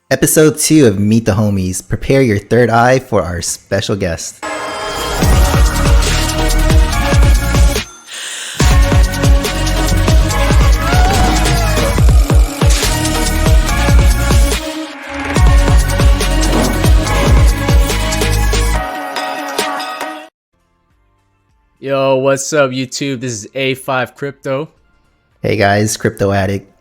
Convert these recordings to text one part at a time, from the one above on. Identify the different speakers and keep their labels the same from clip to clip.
Speaker 1: Episode 2 of Meet the Homies. Prepare your third eye for our special guest.
Speaker 2: Yo, what's up, YouTube? This is A5 Crypto.
Speaker 1: Hey guys, Crypto Addict.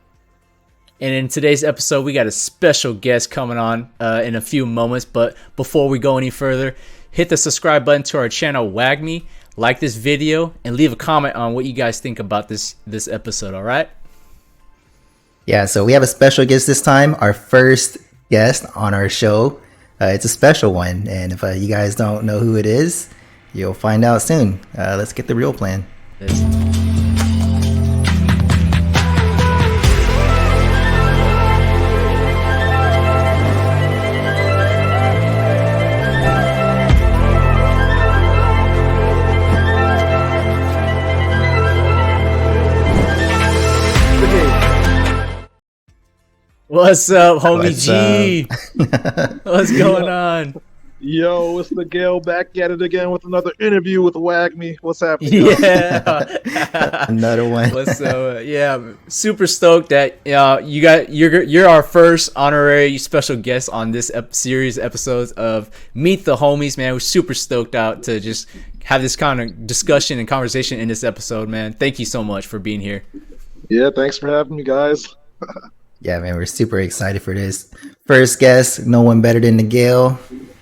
Speaker 2: And in today's episode, we got a special guest coming on in a few moments. But before we go any further, hit the subscribe button to our channel, WAGMI, like this video, and leave a comment on what you guys think about this episode, all right?
Speaker 1: Yeah, so we have a special guest this time, our first guest on our show. It's a special one, and if you guys don't know who it is, you'll find out soon. Let's get the real plan.
Speaker 2: What's up, homie G? What's going on?
Speaker 3: Yo, it's TheGale back at it again with another interview with WAGMI. What's happening?
Speaker 2: Yeah,
Speaker 1: another one.
Speaker 2: Yeah, super stoked that you're our first honorary special guest on this series episodes of Meet the Homies, man. We're super stoked out to just have this kind of discussion and conversation in this episode, man. Thank you so much for being here.
Speaker 3: Yeah, thanks for having me, guys.
Speaker 1: Yeah, man, we're super excited for this. First guest, no one better than TheGale.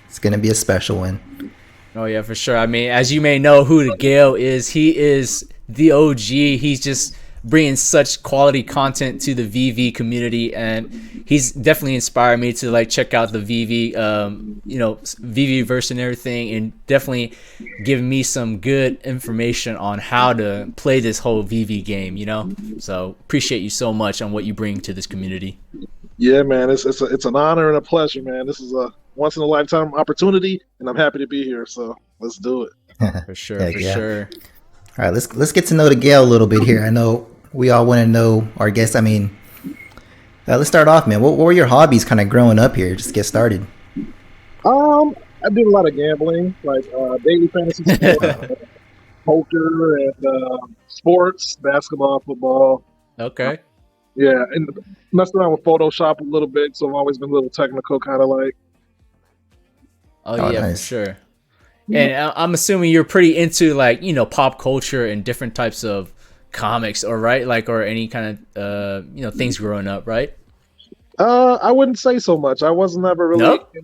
Speaker 1: It's going to be a special one.
Speaker 2: Oh, yeah, for sure. I mean, as you may know who TheGale is, he is the OG. He's just bringing such quality content to the VV community, and he's definitely inspired me to like check out the VV, VV verse and everything, and definitely giving me some good information on how to play this whole VV game, you know? So appreciate you so much on what you bring to this community.
Speaker 3: Yeah, man, it's an honor and a pleasure, man. This is a once in a lifetime opportunity, and I'm happy to be here. So let's do it.
Speaker 2: For sure, sure.
Speaker 1: All right, let's get to know TheGale a little bit here. I know we all want to know our guests. I mean, let's start off, man. What were your hobbies kind of growing up here? Just get started.
Speaker 3: I did a lot of gambling, like daily fantasy sports, poker, and sports, basketball, football.
Speaker 2: Okay.
Speaker 3: Yeah, and messed around with Photoshop a little bit, so I've always been a little technical, kind of like.
Speaker 2: Oh yeah, nice. For sure. And I'm assuming you're pretty into like, pop culture and different types of comics, or right? Like, or any kind of, things growing up, right?
Speaker 3: I wouldn't say so much. I was never really,
Speaker 2: nope.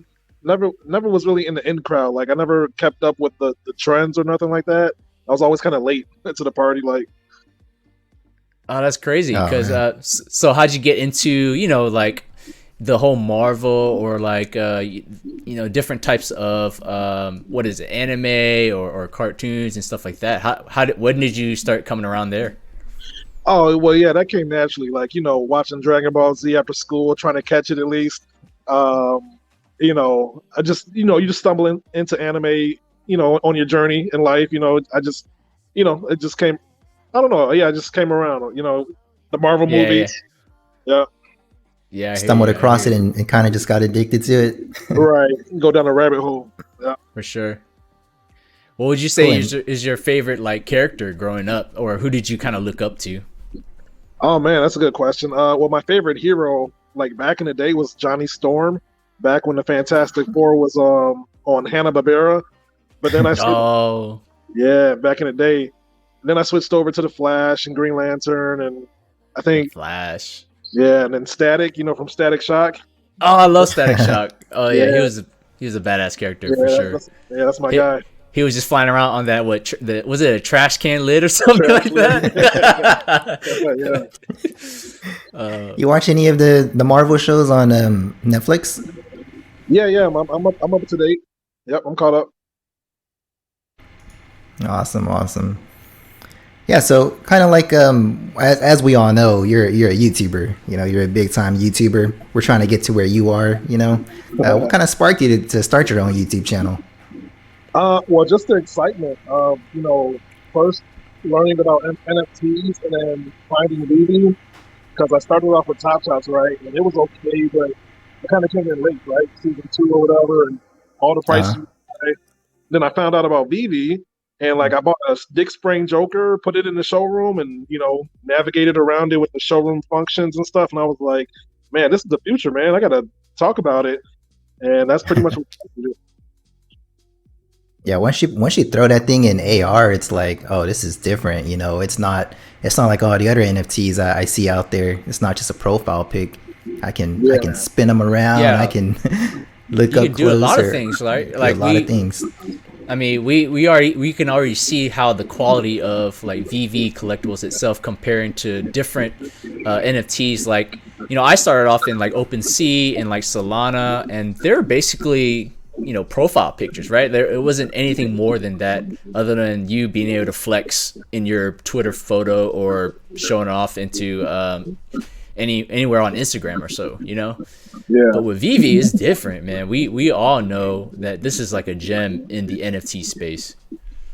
Speaker 3: never was really in the in crowd. Like I never kept up with the trends or nothing like that. I was always kind of late to the party. Like,
Speaker 2: oh, that's crazy. Because so how'd you get into, like the whole Marvel or like different types of what is it, anime or cartoons and stuff like that? When did you start coming around there?
Speaker 3: Oh well, yeah, that came naturally. Like watching Dragon Ball Z after school, trying to catch it at least. I just you just stumble into anime, on your journey in life. I just it just came. I don't know. Yeah, it just came around. The Marvel movies. Yeah.
Speaker 2: Yeah,
Speaker 1: stumbled across it and kind of just got addicted to it.
Speaker 3: Right, go down a rabbit hole. Yeah,
Speaker 2: for sure. What would you say is your favorite like character growing up, or who did you kind of look up to?
Speaker 3: Oh man, that's a good question. Well, my favorite hero, like back in the day, was Johnny Storm. Back when the Fantastic Four was on Hanna-Barbera, but then I back in the day. Then I switched over to the Flash and Green Lantern, and I think
Speaker 2: Flash.
Speaker 3: Yeah, and then Static, from Static Shock.
Speaker 2: Oh, I love Static Shock. Oh yeah, he was a badass character for sure.
Speaker 3: That's my guy.
Speaker 2: He was just flying around on that was it a trash can lid or something like that?
Speaker 1: You watch any of the Marvel shows on Netflix?
Speaker 3: Yeah, I'm up to date. Yep, I'm caught up.
Speaker 1: Awesome. Yeah, so kind of like as we all know, you're a YouTuber. You're a big time YouTuber. We're trying to get to where you are. What kind of sparked you to start your own YouTube channel?
Speaker 3: Well, just the excitement of first learning about NFTs and then finding reading, because I started off with Top Shots, right, and it was okay, but it kind of came in late, right? Season 2 or whatever, and all the prices
Speaker 1: Uh-huh.
Speaker 3: were high. Then I found out about Vivi, and like I bought a Dick Spring Joker, put it in the showroom, and navigated around it with the showroom functions and stuff. And I was like, man, this is the future, man. I gotta talk about it, and that's pretty much what I do.
Speaker 1: Yeah, once you throw that thing in AR, it's like, oh, this is different. It's not like all the other NFTs I see out there. It's not just a profile pic. I can spin them around. I
Speaker 2: Yeah,
Speaker 1: can look
Speaker 2: you
Speaker 1: up
Speaker 2: can do a
Speaker 1: close
Speaker 2: lot of
Speaker 1: or
Speaker 2: things, right?
Speaker 1: do a
Speaker 2: Like
Speaker 1: lot of things.
Speaker 2: I mean, we can already see how the quality of like VV collectibles itself comparing to different NFTs. Like, I started off in like OpenSea and like Solana, and they're basically profile pictures, right? It wasn't anything more than that, other than you being able to flex in your Twitter photo or showing off into anywhere on Instagram or so.
Speaker 3: Yeah,
Speaker 2: But with VV, it's different, man. We all know that this is like a gem in the NFT space.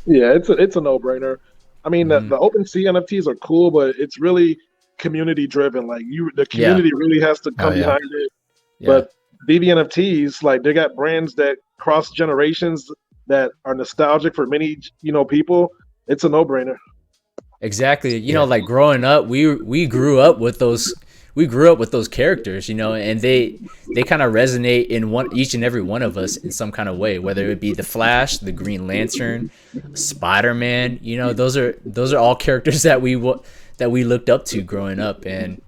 Speaker 3: yeah, it's a no brainer. I mean,
Speaker 2: Hmm.
Speaker 3: the OpenSea NFTs are cool, but it's really community driven. Like the
Speaker 2: Yeah,
Speaker 3: community really has to
Speaker 1: Oh
Speaker 3: come
Speaker 1: yeah.
Speaker 3: behind it.
Speaker 2: yeah,
Speaker 3: But BBNFTs, like they got brands that cross generations that are nostalgic for many, people. It's a no-brainer.
Speaker 2: exactly.
Speaker 1: Yeah.
Speaker 2: Like growing up, we grew up with those. We grew up with those characters, and they kind of resonate in each and every one of us in some kind of way. Whether it be the Flash, the Green Lantern, Spider-Man, those are all characters that we looked up to growing up, and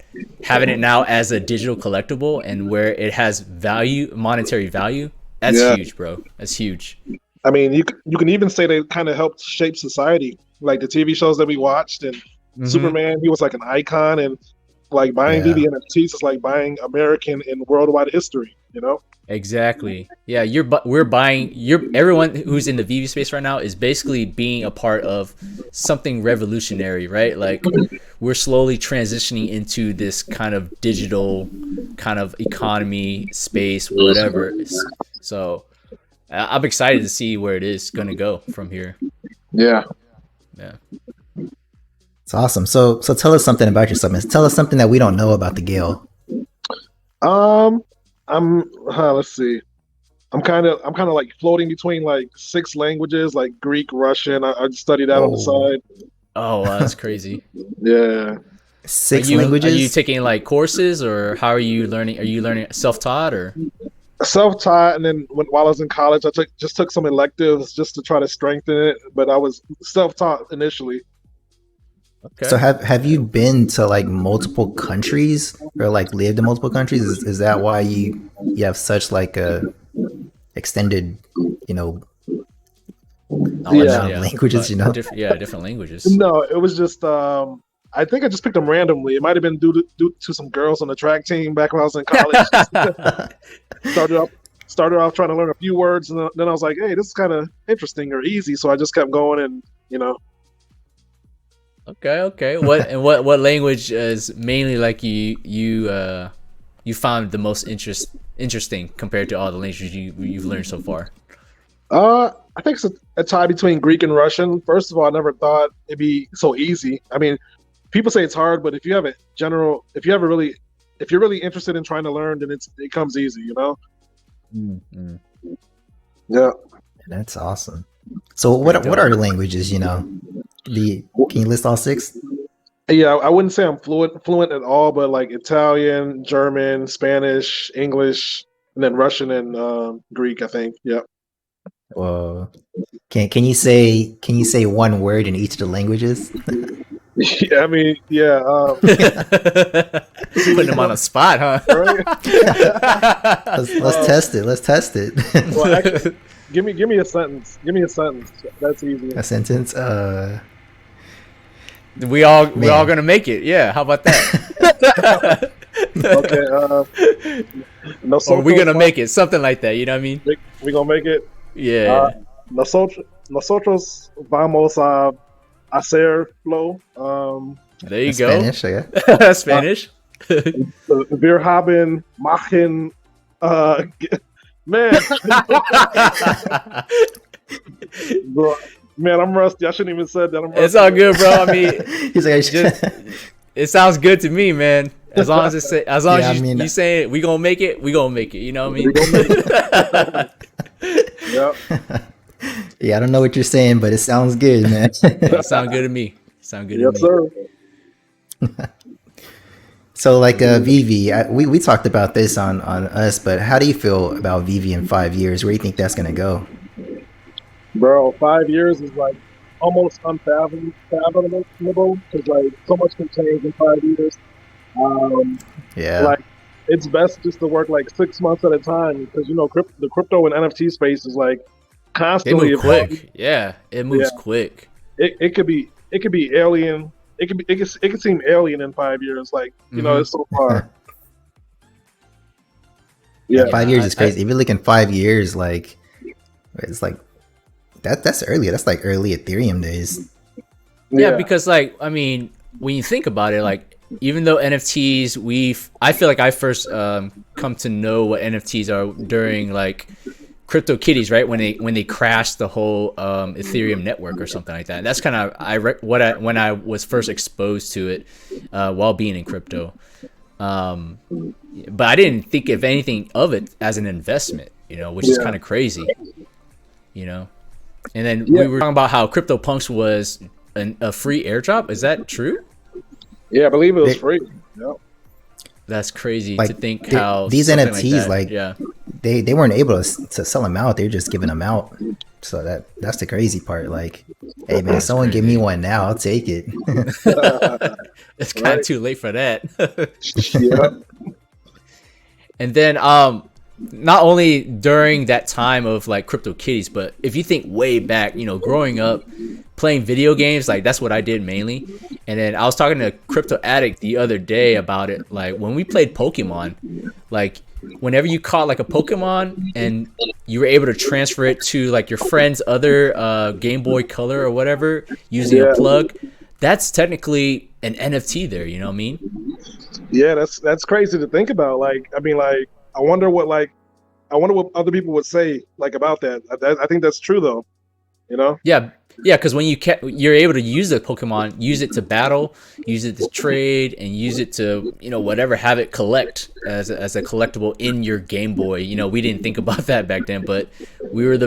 Speaker 2: having it now as a digital collectible and where it has value, monetary value. That's
Speaker 3: Yeah,
Speaker 2: huge, bro. That's huge.
Speaker 3: I mean, you can even say they kind of helped shape society, like the TV shows that we watched and
Speaker 2: Hmm.
Speaker 3: Superman. He was like an icon, and like buying
Speaker 1: Yeah.
Speaker 3: BBNFTs is like buying American and worldwide history.
Speaker 2: Exactly. Yeah, we're buying everyone who's in the VV space right now is basically being a part of something revolutionary, right? Like we're slowly transitioning into this kind of digital kind of economy space, whatever. So I'm excited to see where it is going to go from here.
Speaker 3: Yeah.
Speaker 2: Yeah.
Speaker 1: It's awesome. So tell us something about yourself. Man. Tell us something that we don't know about the Gale.
Speaker 3: Um, let's see. I'm kind of like floating between like 6 languages, like Greek, Russian. I study that on the
Speaker 1: Whoa.
Speaker 3: side.
Speaker 2: Oh, wow, that's crazy.
Speaker 3: Yeah.
Speaker 2: Are
Speaker 1: Six
Speaker 2: you
Speaker 1: languages?
Speaker 2: taking like courses, or how are you learning? Are you learning self-taught or?
Speaker 3: Self-taught, and then while I was in college, I took some electives just to try to strengthen it. But I was self-taught initially.
Speaker 1: So
Speaker 2: Okay.
Speaker 1: have you been to like multiple countries or like lived in multiple countries? Is that why you have such like a extended, you know,
Speaker 2: Knowledge,
Speaker 3: Yeah.
Speaker 1: amount of
Speaker 2: yeah,
Speaker 1: languages, you know?
Speaker 2: different languages.
Speaker 3: No, it was just I think I just picked them randomly. It might have been due to some girls on the track team back when I was in college. started off started off trying to learn a few words, and then I was like, hey, this is kind of interesting or easy. So I just kept going, and
Speaker 2: Okay, okay. What language is mainly like you found the most interesting compared to all the languages you've learned so far?
Speaker 3: I think it's a tie between Greek and Russian. First of all, I never thought it'd be so easy. I mean, people say it's hard, but if you're really interested in trying to learn, then it comes easy.
Speaker 2: Mm.
Speaker 3: Yeah.
Speaker 1: That's awesome. So
Speaker 2: It's pretty
Speaker 1: what are
Speaker 2: dope.
Speaker 1: the languages, you know? Can you list all six?
Speaker 3: Yeah, I wouldn't say I'm fluent at all, but like Italian, German, Spanish, English, and then Russian and Greek, I think. Yeah.
Speaker 1: Well, can you say one word in each of the languages?
Speaker 3: Yeah, I mean, yeah.
Speaker 2: Putting them on a spot, huh?
Speaker 3: Right.
Speaker 1: Let's test it. Let's test it.
Speaker 3: Well, actually, give me a sentence. Give me a sentence. That's easy.
Speaker 1: A sentence.
Speaker 2: We all
Speaker 1: Man.
Speaker 2: gonna make it. Yeah, how about that?
Speaker 3: Okay.
Speaker 2: Or we
Speaker 3: Nosotros,
Speaker 2: gonna make it, something like that. You know what I mean?
Speaker 3: we gonna make it. Uh,
Speaker 2: Yeah.
Speaker 3: nosotros vamos a hacerlo.
Speaker 2: There you
Speaker 1: That's
Speaker 2: go.
Speaker 1: Spanish, yeah.
Speaker 2: Spanish.
Speaker 3: Wir haben machen. Man, bro, man, I'm rusty. I shouldn't even said that. I'm rusty.
Speaker 2: It's all good, bro. I mean,
Speaker 1: He's like,
Speaker 2: just it sounds good to me, man. As long as as long
Speaker 1: Yeah, I
Speaker 2: as
Speaker 1: mean,
Speaker 2: you say it, we gonna make it. We gonna make it. You know what I mean?
Speaker 3: We gonna make it. Yep.
Speaker 1: yeah, I don't know what you're saying, but it sounds good, man.
Speaker 2: Yeah, sound good to me. Sound good to
Speaker 3: Yes,
Speaker 2: me.
Speaker 3: sir.
Speaker 1: So, like VV, we talked about this on us, but how do you feel about VV in 5 years? Where do you think that's gonna go?
Speaker 3: Bro, 5 years is like almost unfathomable because like so much can change in 5 years. Um,
Speaker 1: Yeah,
Speaker 3: like it's best just to work like 6 months at a time because the crypto and NFT space is like
Speaker 2: They
Speaker 3: constantly
Speaker 2: move
Speaker 3: evolving.
Speaker 2: quick. Yeah, it
Speaker 3: Yeah,
Speaker 2: moves quick.
Speaker 3: it could be alien. It could seem alien in 5 years. Like
Speaker 2: Hmm.
Speaker 3: it's so far.
Speaker 1: yeah,
Speaker 3: Yeah,
Speaker 1: 5 years
Speaker 2: Yeah,
Speaker 1: is crazy. If you look in 5 years, like it's like that's early. That's like early Ethereum days.
Speaker 2: yeah,
Speaker 3: yeah,
Speaker 2: because like I mean, when you think about it, like even though NFTs, I feel like I first come to know what NFTs are during like crypto kitties, right? When they crashed the whole Ethereum network or something like that. That's kind of when I was first exposed to it while being in crypto. Um, but I didn't think of anything of it as an investment, which is
Speaker 3: yeah,
Speaker 2: kind of crazy, you know. And then
Speaker 3: yeah,
Speaker 2: we were talking about how CryptoPunks was a free airdrop. Is that true?
Speaker 3: yeah. I believe it was
Speaker 1: They,
Speaker 3: free. Yeah,
Speaker 2: That's crazy to
Speaker 1: like
Speaker 2: think how
Speaker 1: these
Speaker 2: something like
Speaker 1: NFTs,
Speaker 2: that.
Speaker 1: like
Speaker 2: Yeah.
Speaker 1: they weren't able to sell them out. They're just giving them out. So that's the crazy part. Like, hey man,
Speaker 2: That's
Speaker 1: someone give me
Speaker 2: crazy.
Speaker 1: one now, I'll take it.
Speaker 2: It's kind of
Speaker 3: right.
Speaker 2: too late for that.
Speaker 3: Yeah,
Speaker 2: And then not only during that time of like crypto kitties, but if you think way back, growing up playing video games, like that's what I did mainly. And then I was talking to Crypto Addict the other day about it. Like when we played Pokemon, like whenever you caught like a Pokemon and you were able to transfer it to like your friend's other Game Boy Color or whatever using a
Speaker 3: yeah,
Speaker 2: plug, that's technically an NFT there, you know what I mean?
Speaker 3: yeah. That's crazy to think about. Like, I mean, like, I wonder what other people would say like about that. I think that's true though. You know?
Speaker 2: Yeah, yeah, because when you're able to use the Pokemon, use it to battle, use it to trade, and use it to whatever, have it collect as a collectible in your Game Boy. We didn't think about that back then, but we were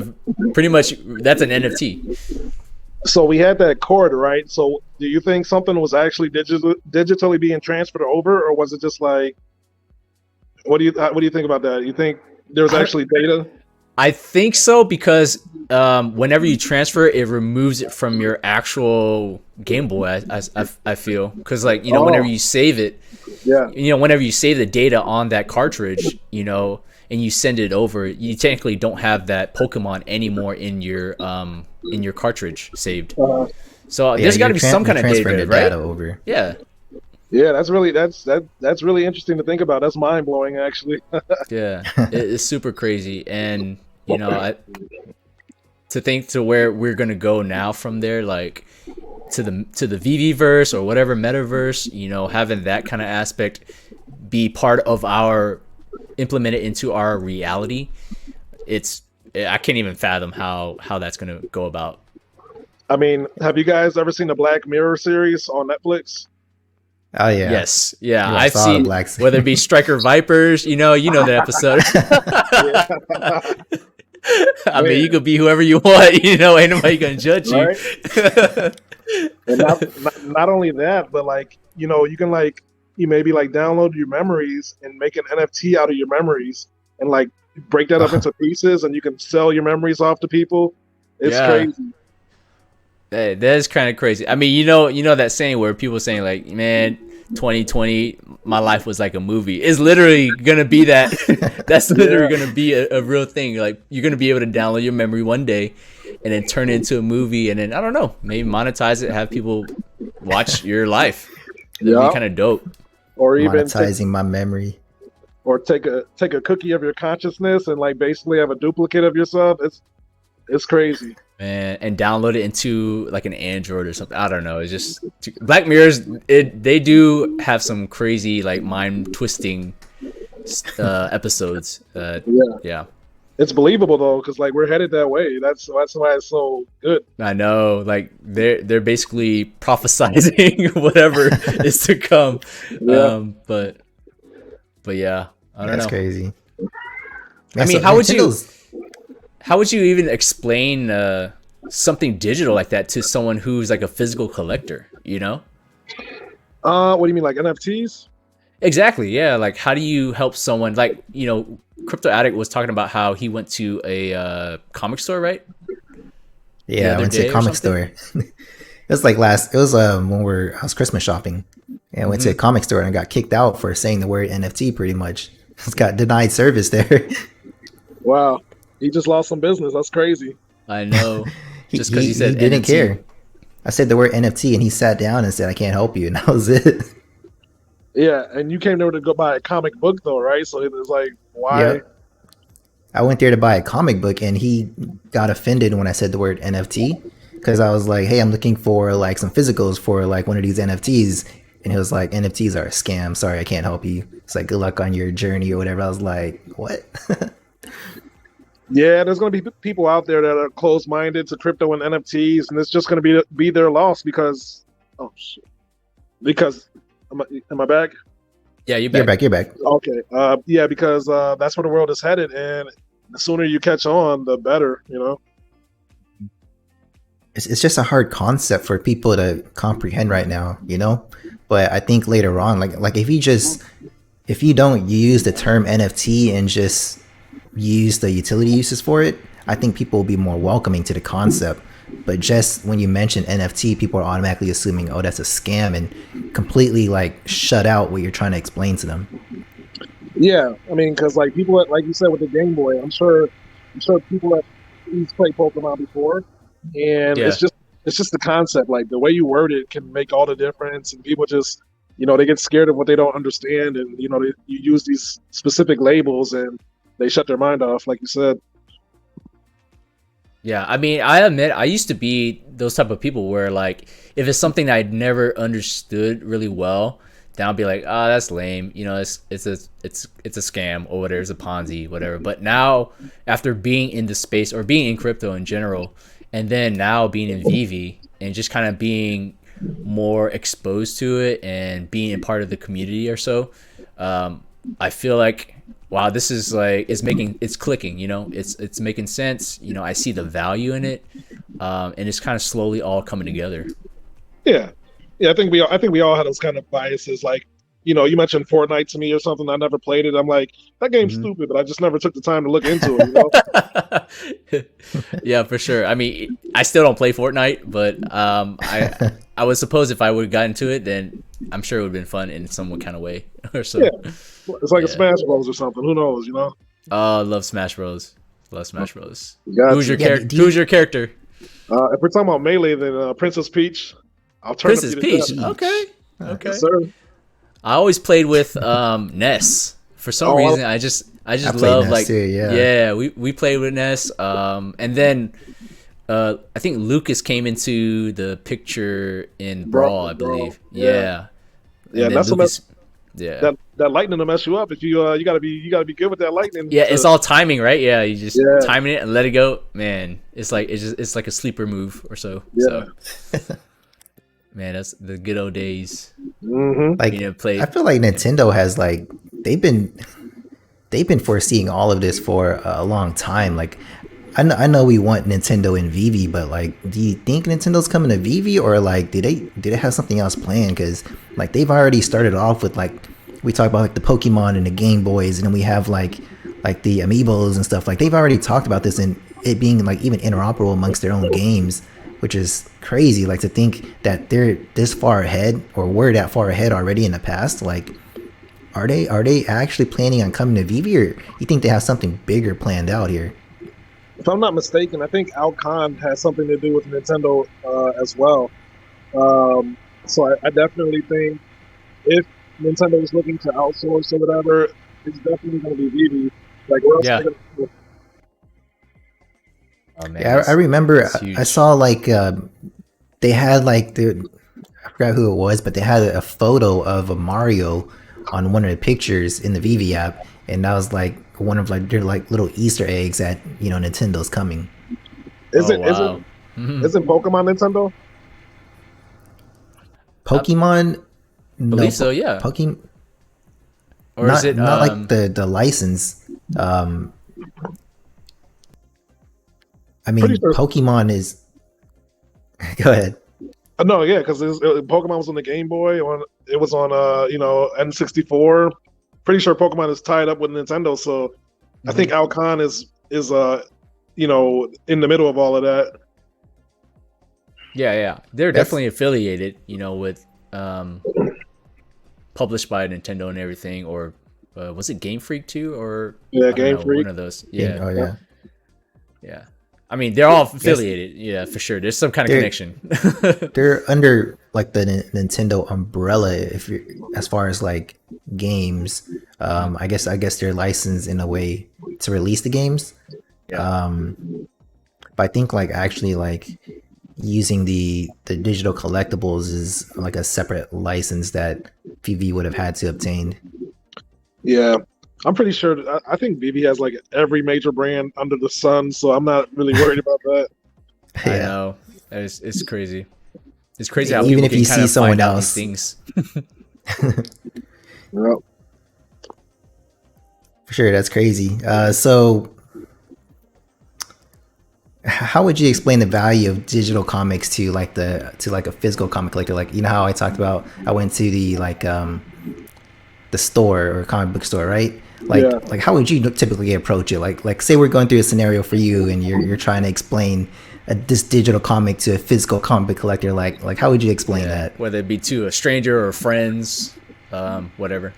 Speaker 2: pretty much that's an NFT.
Speaker 3: So we had that cord, right? So do you think something was actually digitally being transferred over, or was it just like what do you think about that? You think there was
Speaker 2: I don't,
Speaker 3: actually data?
Speaker 2: I think so because whenever you transfer it, it removes it from your actual Game Boy. I feel because like whenever
Speaker 3: Oh,
Speaker 2: you save it,
Speaker 3: yeah.
Speaker 2: whenever you save the data on that cartridge, and you send it over, you technically don't have that Pokemon anymore in your cartridge saved.
Speaker 3: Uh,
Speaker 2: So
Speaker 1: Yeah,
Speaker 2: there's got to be some
Speaker 1: you're
Speaker 2: kind of data
Speaker 1: transferring
Speaker 2: there,
Speaker 1: the
Speaker 2: right?
Speaker 1: data over.
Speaker 2: Yeah,
Speaker 3: yeah, that's really interesting to think about. That's mind blowing, actually.
Speaker 2: yeah, it's super crazy, and to think to where we're gonna go now from there, like to the VV verse or whatever metaverse, having that kind of aspect be part of our implemented into our reality. It's I can't even fathom how that's gonna go about.
Speaker 3: I mean, have you guys ever seen the Black Mirror series on Netflix?
Speaker 1: Oh yeah,
Speaker 2: Yes, yeah,
Speaker 1: you
Speaker 2: I've
Speaker 1: watched all the
Speaker 2: seen
Speaker 1: blacks.
Speaker 2: whether it be Striker Vipers, that episode.
Speaker 3: Yeah,
Speaker 2: I mean, you
Speaker 3: man,
Speaker 2: could be whoever you want, ain't nobody gonna judge you.
Speaker 3: right? And not only that, but like you can like you maybe like download your memories and make an NFT out of your memories and like break that up into pieces, and you can sell your memories off to people. It's
Speaker 2: Yeah,
Speaker 3: crazy.
Speaker 2: that is kind of crazy. I mean, that saying where people saying like, "Man, 2020, my life was like a movie." It's literally gonna be that. That's
Speaker 3: Yeah,
Speaker 2: literally gonna be a real thing. Like you're gonna be able to download your memory one day, and then turn it into a movie, and then I don't know, maybe monetize it, have people watch your life. That'd be
Speaker 3: yeah.
Speaker 2: kind of dope.
Speaker 3: Or even
Speaker 1: Monetizing my memory.
Speaker 3: take a cookie of your consciousnly and like basically have a duplicate of yourself. It's crazy.
Speaker 2: Man, and download it into like an Android or something. I don't know. It's just Black Mirrors. They do have some crazy like mind twisting episodes.
Speaker 3: Yeah.
Speaker 2: Yeah.
Speaker 3: It's believable though, because like we're headed that way. That's why it's so good.
Speaker 2: I know, like they're basically prophesizing whatever is to come.
Speaker 3: Yeah.
Speaker 2: But yeah, I don't
Speaker 1: That's
Speaker 2: know.
Speaker 1: crazy.
Speaker 2: I
Speaker 1: Man,
Speaker 2: mean,
Speaker 1: so Nintendo's
Speaker 2: how would you even explain something digital like that to someone who's like a physical collector? You know?
Speaker 3: What do you mean, like NFTs?
Speaker 2: Exactly. Yeah. Like, how do you help someone? Like, Crypto Addict was talking about how he went to a comic store, right? The
Speaker 1: yeah, I
Speaker 2: other
Speaker 1: went to a
Speaker 2: day or
Speaker 1: comic
Speaker 2: something.
Speaker 1: store. It was like it was when I was Christmas shopping, and I went to a comic store and I got kicked out for saying the word NFT. Pretty much, just got denied service there.
Speaker 3: Wow, he just lost some business. That's crazy.
Speaker 2: I know.
Speaker 1: he,
Speaker 2: Just because
Speaker 1: he
Speaker 2: he
Speaker 1: he
Speaker 2: said
Speaker 1: didn't
Speaker 2: NFT.
Speaker 1: care. I said the word NFT, and he sat down and said, "I can't help you," and that was it.
Speaker 3: Yeah, and you came there to go buy a comic book though, right? So it was like, why?
Speaker 1: Yep. I went there to buy a comic book, and he got offended when I said the word NFT because I was like, "Hey, I'm looking for like some physicals for like one of these NFTs," and he was like, "NFTs are a scam. Sorry, I can't help you. It's like good luck on your journey or whatever." I was like, "What?"
Speaker 3: Yeah, there's going to be people out there that are closed-minded to crypto and NFTs, and it's just going to be their loss because, oh shit, because am I back?
Speaker 2: Yeah, you
Speaker 1: You're
Speaker 2: back.
Speaker 1: back. You're back.
Speaker 3: Okay, yeah, because that's where the world is headed, and the sooner you catch on, the better.
Speaker 1: It's just a hard concept for people to comprehend right now, you know. But I think later on, like if you don't use the term NFT and just use the utility uses for it, I think people will be more welcoming to the concept. But just when you mention NFT, people are automatically assuming, oh, that's a scam, and completely like shut out what you're trying to explain to them.
Speaker 3: Yeah, I mean, because like people, like you said with the Game Boy, I'm sure people that he's played Pokemon before, and
Speaker 2: Yeah.
Speaker 3: it's just the concept, like the way you word it can make all the difference, and people just they get scared of what they don't understand, and you use these specific labels, and they shut their mind off, like you said.
Speaker 2: Yeah, I mean, I admit I used to be those type of people where like if it's something that I'd never understood really well, then I'll be like, "Ah, that's lame." It's a scam or whatever, it's a Ponzi, whatever. But now, after being in the space or being in crypto in general, and then now being in VV and just kind of being more exposed to it and being a part of the community or so, I feel like wow, this is like it's clicking, it's making sense. I see the value in it, and it's kind of slowly all coming together.
Speaker 3: Yeah, yeah. I think we all had those kind of biases. Like, you mentioned Fortnite to me or something. I never played it. I'm like, that game's
Speaker 2: Mhm.
Speaker 3: stupid, but I just never took the time to look into it.
Speaker 2: Yeah, for sure. I mean, I still don't play Fortnite, but I would suppose if I would have gotten into it, then I'm sure it would have been fun in some kind of way or so.
Speaker 3: Yeah, it's like a
Speaker 2: Yeah.
Speaker 3: Smash Bros or something. Who knows?
Speaker 2: Oh, I love Smash Bros. Love Smash Bros.
Speaker 3: Got
Speaker 2: Who's
Speaker 3: you.
Speaker 2: your
Speaker 1: Yeah,
Speaker 2: character? Who's your character?
Speaker 3: If we're talking about Melee, then Princess Peach. I'll turn
Speaker 2: Princess
Speaker 3: up you to
Speaker 2: Peach.
Speaker 3: death.
Speaker 2: Okay. Okay.
Speaker 3: Yes, sir.
Speaker 2: I always played with Ness. For some
Speaker 3: Oh,
Speaker 2: reason, I just
Speaker 1: I played
Speaker 2: love
Speaker 1: Ness
Speaker 2: like
Speaker 1: too, yeah.
Speaker 2: yeah. We played with Ness. And then I think Lucas came into the picture in Brawl, I
Speaker 3: Brawl,
Speaker 2: believe.
Speaker 3: yeah.
Speaker 2: Yeah.
Speaker 3: Yeah,
Speaker 2: And then
Speaker 3: that's what
Speaker 2: Lucas. Yeah.
Speaker 3: that lightning will mess you up if you gotta be good with that lightning.
Speaker 2: Yeah, it's all timing, right? Yeah, you just
Speaker 3: Yeah.
Speaker 2: timing it and let it go. Man, it's like a sleeper move or so.
Speaker 3: Yeah.
Speaker 2: So man, that's the good old days.
Speaker 3: Mm-hmm.
Speaker 1: Like,
Speaker 2: You know, play.
Speaker 1: I feel like Nintendo has like they've been foreseeing all of this for a long time. Like, I know we want Nintendo in VV, but like, do you think Nintendo's coming to VV, or like, do they have something else planned? Because like they've already started off with like we talk about like the Pokemon and the Game Boys, and then we have like the Amiibos and stuff. Like they've already talked about this and it being like even interoperable amongst their own games, which is crazy. Like to think that they're this far ahead or were that far ahead already in the past. Like, are they actually planning on coming to VV, or you think they have something bigger planned out here?
Speaker 3: If I'm not mistaken, I think Alcon has something to do with Nintendo as well. So I definitely think if Nintendo is looking to outsource or whatever, it's definitely going to be Vivi. Like, where else are
Speaker 2: Yeah.
Speaker 3: they going to?
Speaker 2: Oh man,
Speaker 1: Yeah, I remember
Speaker 2: it's huge.
Speaker 1: I saw like they had like I forgot who it was, but they had a photo of a Mario on one of the pictures in the VV app, and that was like one of like their like little Easter eggs that Nintendo's coming.
Speaker 2: Oh
Speaker 3: Isn't
Speaker 2: wow.
Speaker 3: isn't isn't Pokemon Nintendo?
Speaker 2: I
Speaker 1: Pokemon, no,
Speaker 2: believe so, yeah.
Speaker 1: Pokemon,
Speaker 2: Or is
Speaker 1: not
Speaker 2: it
Speaker 1: not like the license. Um, I
Speaker 3: Pretty
Speaker 1: mean,
Speaker 3: sure.
Speaker 1: Pokemon is. Go ahead.
Speaker 3: No, yeah, because Pokemon was on the Game Boy. It was on N64. Pretty sure Pokemon is tied up with Nintendo. So I think Alcon is in the middle of all of that.
Speaker 2: Yeah, they're
Speaker 1: That's
Speaker 2: definitely affiliated, with published by Nintendo and everything, or was it Game Freak too, or
Speaker 3: Yeah,
Speaker 2: I don't
Speaker 3: Game
Speaker 2: know, one
Speaker 3: Freak.
Speaker 2: of those.
Speaker 1: oh
Speaker 2: Yeah,
Speaker 1: yeah.
Speaker 2: yeah. I mean, they're all
Speaker 1: Yes,
Speaker 2: affiliated, yeah, for sure. There's some kind of
Speaker 1: they're
Speaker 2: connection.
Speaker 1: they're under like the Nintendo umbrella. If you as far as like games, I guess they're licensed in a way to release the games.
Speaker 2: Yeah,
Speaker 1: Um, but I think like actually like using the digital collectibles is like a separate license that VV would have had to obtain.
Speaker 3: Yeah, I'm pretty sure. I think BB has like every major brand under the sun, so I'm not really worried about that.
Speaker 2: I
Speaker 1: Yeah.
Speaker 2: know. It's crazy. It's crazy how
Speaker 1: Even
Speaker 2: people
Speaker 1: if
Speaker 2: can
Speaker 1: you
Speaker 2: kind
Speaker 1: see
Speaker 2: of
Speaker 1: someone
Speaker 2: find out these
Speaker 1: else,
Speaker 2: things.
Speaker 3: Yeah.
Speaker 1: for sure, that's crazy. So how would you explain the value of digital comics to like a physical comic collector? Like how I talked about I went to the store or comic book store, right?
Speaker 3: Yeah.
Speaker 1: Like how would you typically approach it? Like say we're going through a scenario for you and you're trying to explain this digital comic to a physical comic book collector. Like how would you explain
Speaker 2: Yeah,
Speaker 1: that?
Speaker 2: whether it be to a stranger or friends, whatever.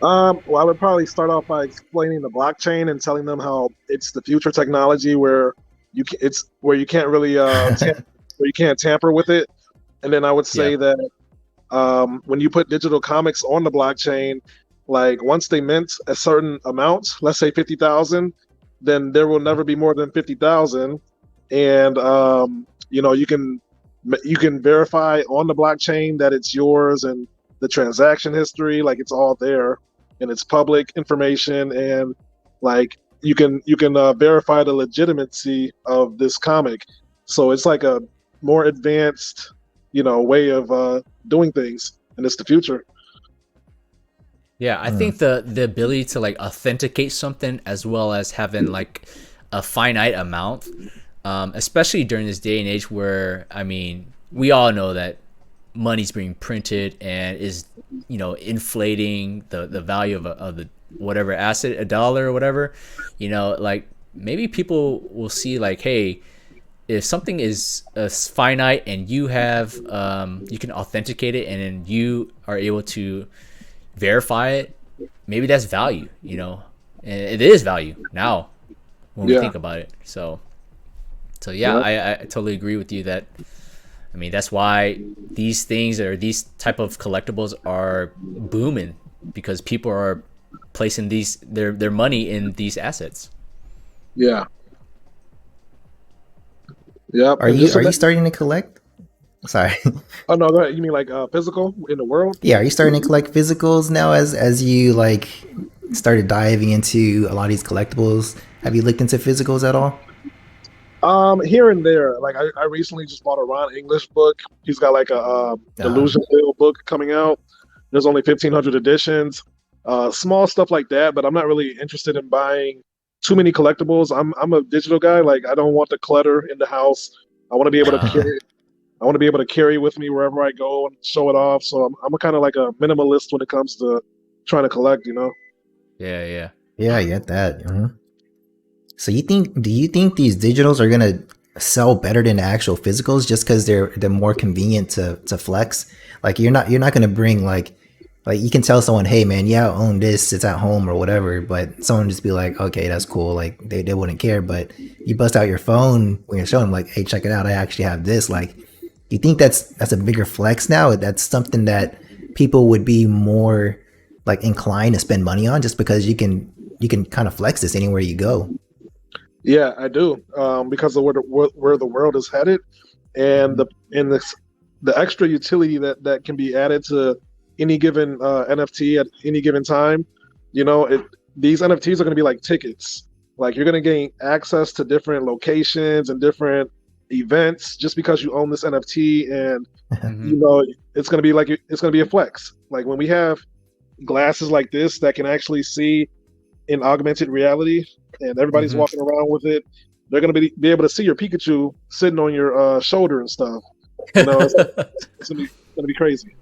Speaker 3: Well, I would probably start off by explaining the blockchain and telling them how it's the future technology where it's where you can't really where you can't tamper with it. And then I would
Speaker 2: Yeah,
Speaker 3: say that when you put digital comics on the blockchain, like once they mint a certain amount, let's say 50,000, then there will never be more than 50,000, and you can verify on the blockchain that it's yours and the transaction history, like it's all there and it's public information, and like you can verify the legitimacy of this comic. So it's like a more advanced way of doing things, and it's the future.
Speaker 2: yeah. I think the ability to like authenticate something as well as having like a finite amount, especially during this day and age where I mean we all know that money's being printed and is inflating the value of the whatever asset, a dollar or whatever, like maybe people will see like, hey, if something is finite and you have you can authenticate it and then you are able to verify it, maybe that's value, and it is value now when we
Speaker 3: Yeah.
Speaker 2: think about it. So yeah,
Speaker 3: Yeah.
Speaker 2: I totally agree with you that I mean that's why these things or these type of collectibles are booming, because people are placing their money in these assets.
Speaker 3: Yeah. Yeah.
Speaker 1: Are you starting to collect? Sorry.
Speaker 3: Oh no, go ahead. You mean like physical in the world?
Speaker 1: Yeah, are you starting to collect physicals now as you like started diving into a lot of these collectibles? Have you looked into physicals at all?
Speaker 3: Here and there. Like I recently just bought a Ron English book. He's got like a
Speaker 1: Uh,
Speaker 3: Delusional book coming out. There's only 1,500 editions. Small stuff like that, but I'm not really interested in buying too many collectibles. I'm a digital guy. Like I don't want the clutter in the house. I want to be able to
Speaker 2: Uh,
Speaker 3: carry. I want to be able to carry with me wherever I go and show it off. So I'm a kind of like a minimalist when it comes to trying to collect.
Speaker 2: yeah.
Speaker 1: yeah, I get that. So do you think these digitals are gonna sell better than the actual physicals just because they're more convenient to flex? Like you're not gonna bring like you can tell someone, hey man, yeah, I own this, it's at home or whatever, but someone just be like, okay, that's cool, like they wouldn't care. But you bust out your phone when you're showing them like, hey, check it out, I actually have this. Like, you think that's a bigger flex now? That's something that people would be more like inclined to spend money on just because you can kind of flex this anywhere you go.
Speaker 3: Yeah, I do. Because of where the world is headed, and the extra utility that can be added to any given NFT at any given time. these NFTs are going to be like tickets. Like you're going to gain access to different locations and different events just because you own this NFT, and it's going to be like it's going to be a flex. Like when we have glasses like this that can actually see in augmented reality, and everybody's walking around with it, they're going to be able to see your Pikachu sitting on your shoulder and stuff. It's going to be crazy.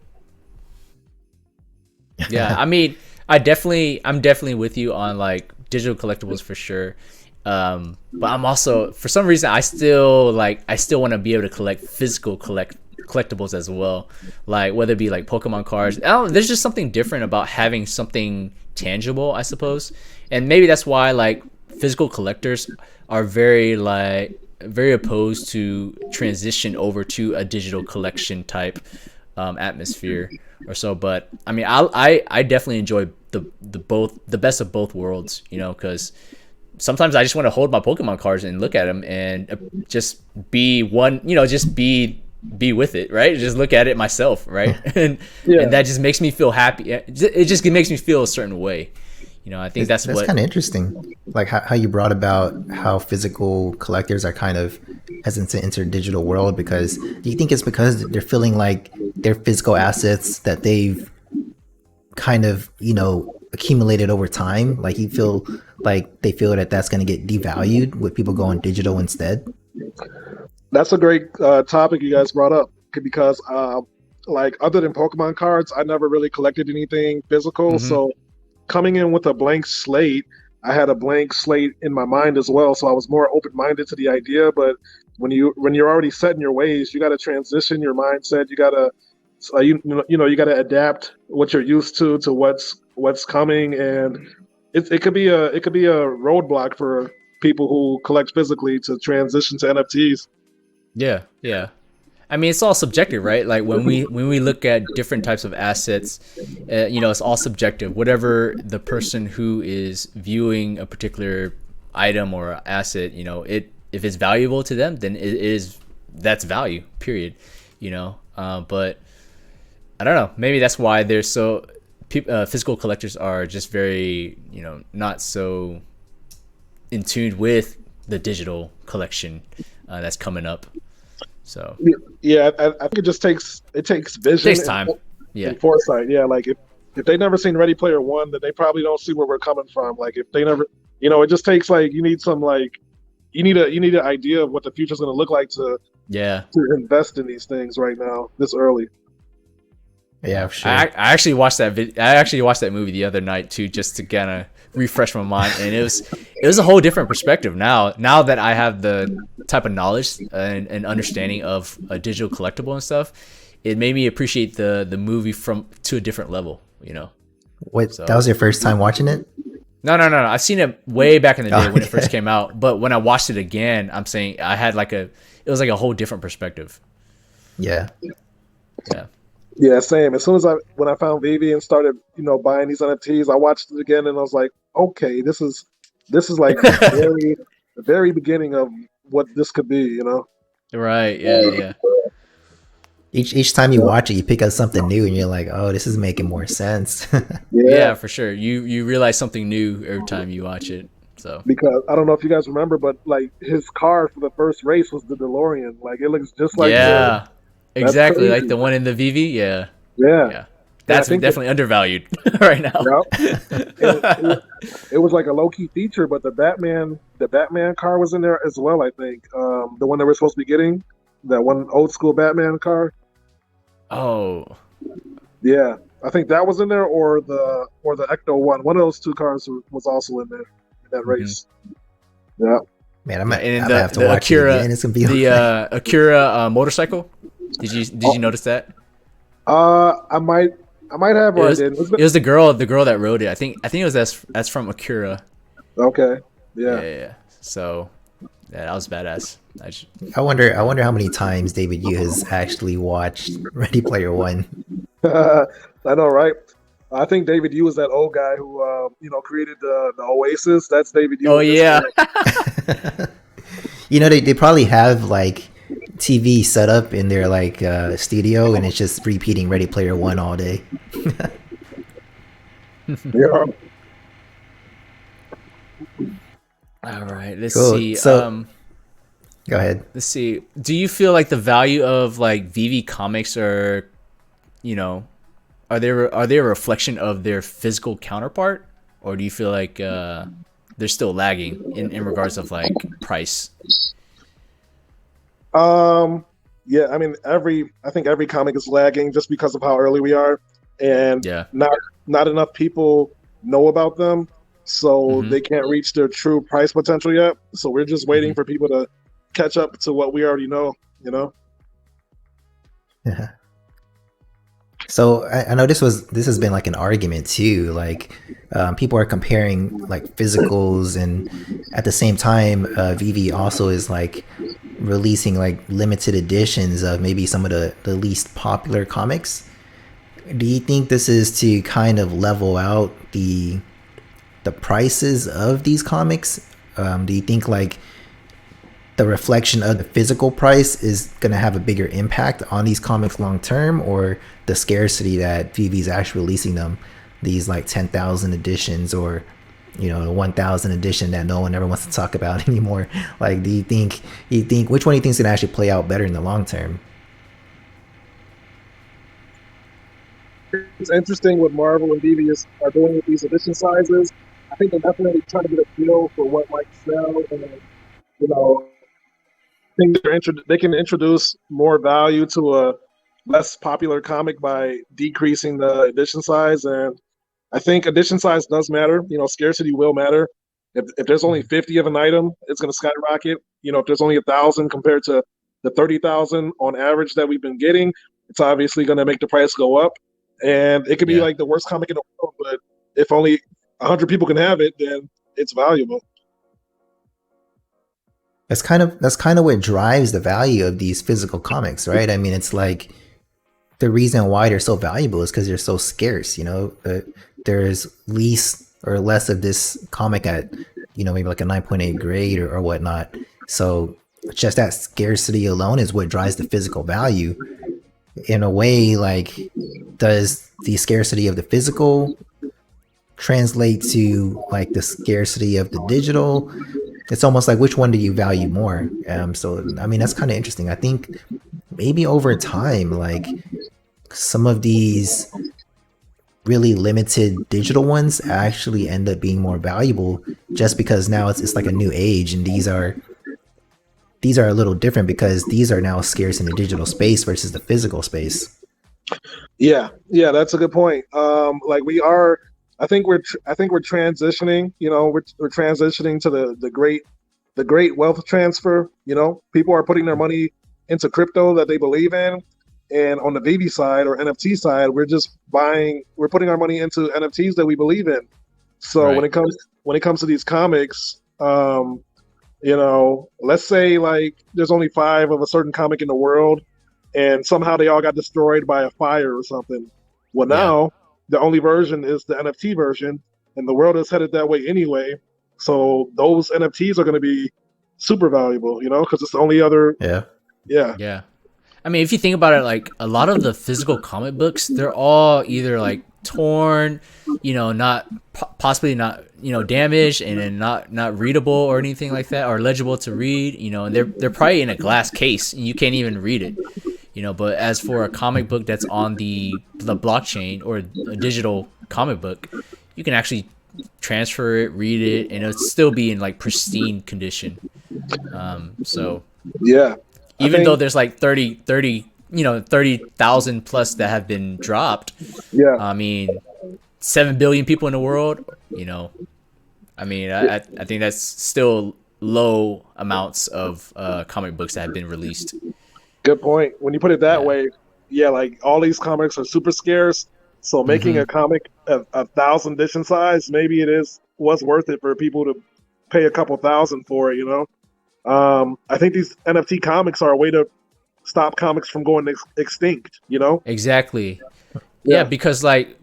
Speaker 2: Yeah, I mean, I'm definitely with you on like digital collectibles for sure. But I'm also, for some reason, I still want to be able to collect physical collectibles as well. Like whether it be like Pokemon cards. There's just something different about having something tangible, I suppose. And maybe that's why like physical collectors are very opposed to transition over to a digital collection type atmosphere or so. But I mean, I definitely enjoy the best of both worlds, because sometimes I just want to hold my Pokemon cards and look at them and just be one, just be with it, right? Just look at it myself, right? and that just makes me feel happy. It just makes me feel a certain way. I think that's
Speaker 1: kind of interesting. Like how you brought about how physical collectors are kind of hesitant to enter the digital world, because do you think it's because they're feeling like their physical assets that they've kind of, accumulated over time? Like you feel like they feel that that's going to get devalued with people going digital instead?
Speaker 3: That's a great topic you guys brought up, because like other than Pokemon cards, I never really collected anything physical. So coming in with a blank slate, I had a blank slate in my mind as well. So I was more open-minded to the idea. But when you're already set in your ways, you got to transition your mindset. You got to you got to adapt what you're used to what's coming, and it could be a roadblock for people who collect physically to transition to NFTs.
Speaker 2: Yeah. I mean, it's all subjective, right? Like when we look at different types of assets, it's all subjective. Whatever the person who is viewing a particular item or asset, if it's valuable to them, then that's value. Period. But I don't know. Maybe that's why there's so physical collectors are just very, not so in tune with the digital collection that's coming up. So
Speaker 3: yeah, I think it just takes vision.
Speaker 2: It takes time.
Speaker 3: And foresight. Yeah, like if they never seen Ready Player One, then they probably don't see where we're coming from. Like if they never, it just takes like you need an idea of what the future's going to look like to invest in these things right now this early.
Speaker 1: Yeah, for sure.
Speaker 2: I actually watched that movie the other night too, just to kind of refresh my mind, and it was a whole different perspective now that I have the type of knowledge and understanding of a digital collectible and stuff. It made me appreciate the movie to a different level.
Speaker 1: Wait, that was your first time watching it?
Speaker 2: No. I've seen it way back in the day when it first came out, but when I watched it again, I'm saying I had it was like a whole different perspective.
Speaker 1: Yeah.
Speaker 3: Yeah, same. As soon as when I found VEVE and started, buying these NFTs, I watched it again and I was like, okay, this is like the very beginning of what this could be,
Speaker 2: Right. Yeah.
Speaker 1: Each time you watch it, you pick up something new, and you're like, "Oh, this is making more sense."
Speaker 2: Yeah, for sure. You realize something new every time you watch it. So
Speaker 3: because I don't know if you guys remember, but like his car for the first race was the DeLorean. Like it looks just like
Speaker 2: exactly like the one in the VEVE. Yeah. That's definitely undervalued right now.
Speaker 3: It was like a low key feature, but the Batman car was in there as well. I think the one that we're supposed to be getting, that one old school Batman car.
Speaker 2: Oh,
Speaker 3: yeah, I think that was in there, or the Ecto one. One of those two cars was also in there in that race. Yeah,
Speaker 1: man, I'm gonna have to watch
Speaker 2: Acura,
Speaker 1: it again. It's gonna be
Speaker 2: the Acura motorcycle. Did you notice that?
Speaker 3: I might have. Or I didn't.
Speaker 2: It was the girl that rode it. I think it was that's from Acura.
Speaker 3: Okay. Yeah.
Speaker 2: So that was badass.
Speaker 1: I wonder how many times David Yu has actually watched Ready Player One.
Speaker 3: I know, right? I think David Yu was that old guy who created the Oasis. That's David Yu.
Speaker 2: Oh yeah.
Speaker 1: They probably have like TV set up in their like studio, and it's just repeating Ready Player One all day.
Speaker 3: Yeah.
Speaker 2: All right, let's
Speaker 1: Cool.
Speaker 2: see.
Speaker 1: So go ahead.
Speaker 2: Let's see. Do you feel like the value of like VV comics are, you know, are they a reflection of their physical counterpart, or do you feel like they're still lagging in regards of like price?
Speaker 3: Um, yeah, I mean, I think every comic is lagging just because of how early we are, and
Speaker 2: Yeah.
Speaker 3: not enough people know about them, so
Speaker 2: Mm-hmm.
Speaker 3: they can't reach their true price potential yet. So we're just
Speaker 2: Mm-hmm.
Speaker 3: waiting for people to catch up to what we already know. You know?
Speaker 1: So I know this has been like an argument too. Like people are comparing like physicals, and at the same time, VV also is like releasing like limited editions of maybe some of the least popular comics. Do you think this is to kind of level out the prices of these comics? Do you think like the reflection of the physical price is going to have a bigger impact on these comics long term, or the scarcity that VV is actually releasing them, these like 10,000 editions, or the 1,000 edition that no one ever wants to talk about anymore? Like, do you think which one do you think is going to actually play out better in the long term?
Speaker 3: It's interesting what Marvel and BVS are doing with these edition sizes. I think they're definitely trying to get a feel for what might sell, and you know, think they can introduce more value to a less popular comic by decreasing the edition size. And I think edition size does matter. Scarcity will matter. If there's only 50 of an item, it's going to skyrocket. If there's only 1,000 compared to the 30,000 on average that we've been getting, it's obviously going to make the price go up. And it could be
Speaker 2: Yeah.
Speaker 3: like the worst comic in the world, but if only 100 people can have it, then it's valuable.
Speaker 1: That's kind of what drives the value of these physical comics, right? I mean, it's like the reason why they're so valuable is because they're so scarce. There's least or less of this comic at maybe like a 9.8 grade or whatnot. So just that scarcity alone is what drives the physical value. In a way, like, does the scarcity of the physical translate to like the scarcity of the digital? It's almost like, which one do you value more? So I mean, that's kind of interesting. I think maybe over time, like, some of these really limited digital ones actually end up being more valuable, just because now it's like a new age, and these are a little different because these are now scarce in the digital space versus the physical space.
Speaker 3: Yeah, that's a good point. Like we are, I think we're transitioning. We're transitioning to the great wealth transfer. People are putting their money into crypto that they believe in, and on the VV side or NFT side, we're putting our money into NFTs that we believe in. So
Speaker 2: Right.
Speaker 3: when it comes to these comics, let's say like there's only 5 of a certain comic in the world, and somehow they all got destroyed by a fire or something. Well,
Speaker 2: Yeah.
Speaker 3: now the only version is the NFT version, and the world is headed that way anyway. So those NFTs are going to be super valuable, because it's the only other.
Speaker 1: Yeah.
Speaker 3: Yeah,
Speaker 2: Yeah. I mean, if you think about it, like a lot of the physical comic books, they're all either like torn, not possibly not, damaged, and then not readable or anything like that, or legible to read, and they're probably in a glass case and you can't even read it, But as for a comic book that's on the blockchain, or a digital comic book, you can actually transfer it, read it, and it'll still be in like pristine condition. So
Speaker 3: yeah. I
Speaker 2: even though
Speaker 3: think
Speaker 2: there's like 30,000 plus that have been dropped,
Speaker 3: yeah,
Speaker 2: I mean, 7 billion people in the world, I mean, I think that's still low amounts of comic books that have been released.
Speaker 3: good point. When you put it that
Speaker 2: Yeah.
Speaker 3: way, yeah, like all these comics are super scarce. So making
Speaker 2: Mm-hmm.
Speaker 3: a comic a 1,000 edition size, maybe was worth it for people to pay a couple thousand for it. I think these NFT comics are a way to stop comics from going extinct.
Speaker 2: Exactly. Yeah,
Speaker 3: Yeah,
Speaker 2: because like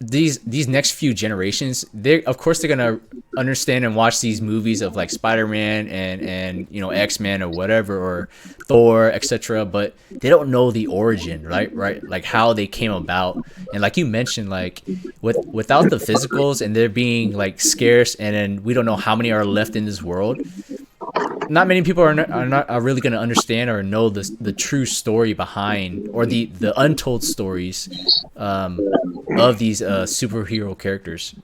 Speaker 2: these next few generations, they of course they're gonna understand and watch these movies of like Spider-Man and you know X-Men or whatever or Thor, etc., but they don't know the origin, right, like how they came about. And like you mentioned, like without the physicals and they're being like scarce, and then we don't know how many are left in this world, not many people are really going to understand or know the true story behind, or the untold stories of these superhero characters.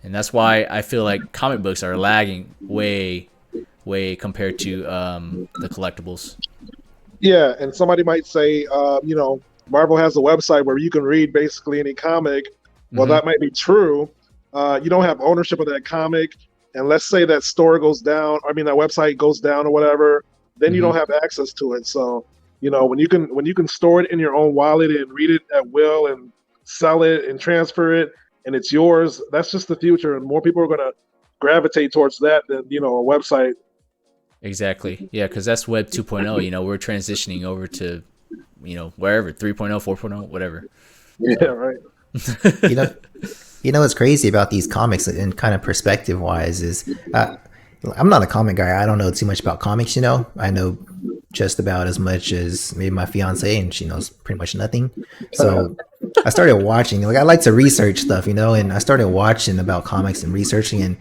Speaker 2: And that's why I feel like comic books are lagging way compared to the collectibles.
Speaker 3: Yeah, and somebody might say, Marvel has a website where you can read basically any comic. Well, that might be true. You don't have ownership of that comic, and let's say that store goes down. I mean, that website goes down or whatever. Then you don't have access to it. So, when you can store it in your own wallet and read it at will and sell it and transfer it, and it's yours, that's just the future. And more people are going to gravitate towards that than, a website.
Speaker 2: Exactly. Yeah, because that's Web 2.0. We're transitioning over to, wherever, 3.0, 4.0, whatever.
Speaker 3: Yeah, so. Right.
Speaker 1: What's crazy about these comics and kind of perspective wise is I'm not a comic guy. I don't know too much about comics. I know just about as much as maybe my fiance, and she knows pretty much nothing. So I started watching, I like to research stuff, and I started watching about comics and researching, and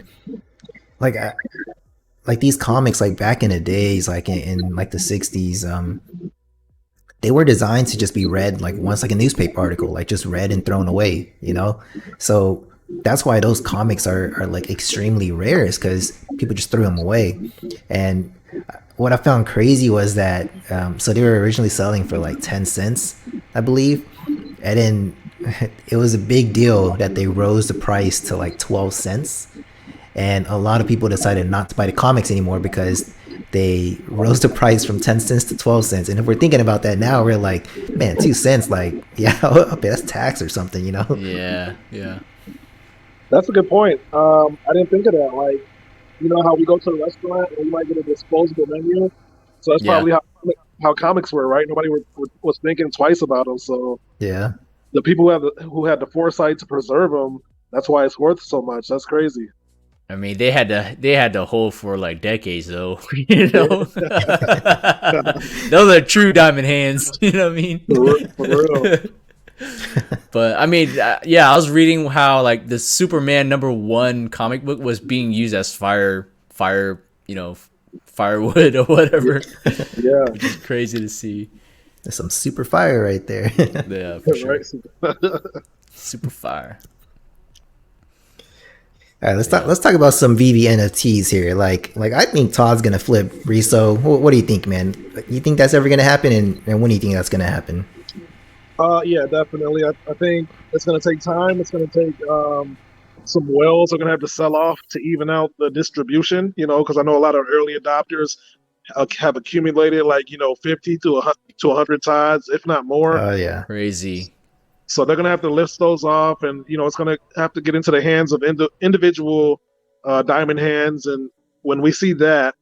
Speaker 1: like these comics, like back in the days, like in like the 60s, they were designed to just be read like once, like a newspaper article, like just read and thrown away, so that's why those comics are like extremely rare, is because people just threw them away. And what I found crazy was that so they were originally selling for like 10 cents, I believe, and then it was a big deal that they rose the price to like 12 cents, and a lot of people decided not to buy the comics anymore because they rose the price from 10 cents to 12 cents. And if we're thinking about that now, we're like, man, 2 cents, like, yeah, that's tax or something,
Speaker 2: Yeah.
Speaker 3: That's a good point. I didn't think of that. Like, how we go to a restaurant and we might get a disposable menu. So that's probably how comics were, right? Nobody was thinking twice about them. So
Speaker 1: yeah,
Speaker 3: the people who had the foresight to preserve them, that's why it's worth so much. That's crazy.
Speaker 2: I mean, they had to hold for like decades, though. Those are true diamond hands. You know what I mean?
Speaker 3: For real.
Speaker 2: But I mean, I was reading how like the Superman #1 comic book was being used as firewood or whatever.
Speaker 3: Yeah,
Speaker 2: which is crazy to see.
Speaker 1: There's some super fire right there.
Speaker 2: Yeah, for sure. Super fire.
Speaker 1: All right, let's talk about some VeVe NFTs here. Like I think Todd's gonna flip Riso. What do you think, man? You think that's ever gonna happen, and when do you think that's gonna happen?
Speaker 3: Yeah, definitely. I think it's gonna take time. It's gonna take some whales are gonna have to sell off to even out the distribution. Because I know a lot of early adopters have accumulated 50 to 100 Todds, if not more.
Speaker 1: Oh yeah,
Speaker 2: crazy.
Speaker 3: So they're going to have to list those off, and, it's going to have to get into the hands of individual diamond hands. And when we see that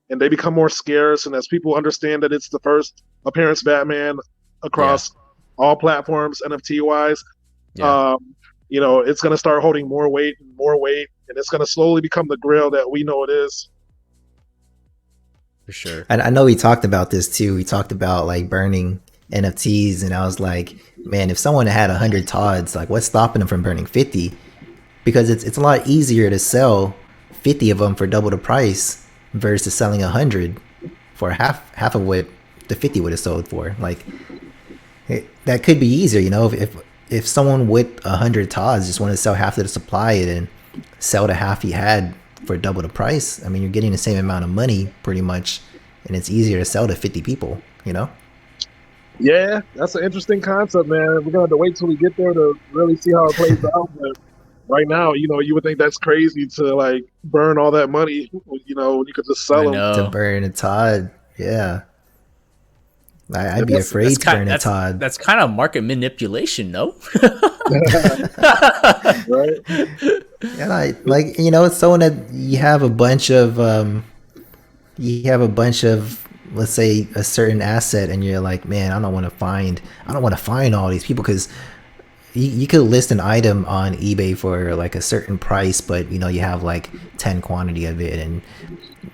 Speaker 3: and they become more scarce, and as people understand that it's the first appearance Batman across all platforms, NFT-wise, it's going to start holding more weight, and it's going to slowly become the grail that we know it is.
Speaker 2: For sure.
Speaker 1: I know we talked about this too. We talked about like burning NFTs, and I was like, man, if someone had 100 Todds, like what's stopping them from burning 50? Because it's a lot easier to sell 50 of them for double the price versus selling 100 for half of what the 50 would have sold for. Like that could be easier, if someone with 100 Todds just wanted to sell half of the supply and sell the half he had for double the price. I mean, you're getting the same amount of money pretty much, and it's easier to sell to 50 people,
Speaker 3: Yeah, that's an interesting concept, man. We're gonna have to wait till we get there to really see how it plays out. But right now, you would think that's crazy to like burn all that money. When you could just sell them
Speaker 1: to burn a Todd. Yeah, I'd be afraid to burn a Todd.
Speaker 2: That's kind of market manipulation, no?
Speaker 3: Right?
Speaker 1: Yeah, it's so that you have a bunch of let's say a certain asset, and you're like, man, I don't want to find all these people, because you could list an item on eBay for like a certain price, but you know you have like 10 quantity of it, and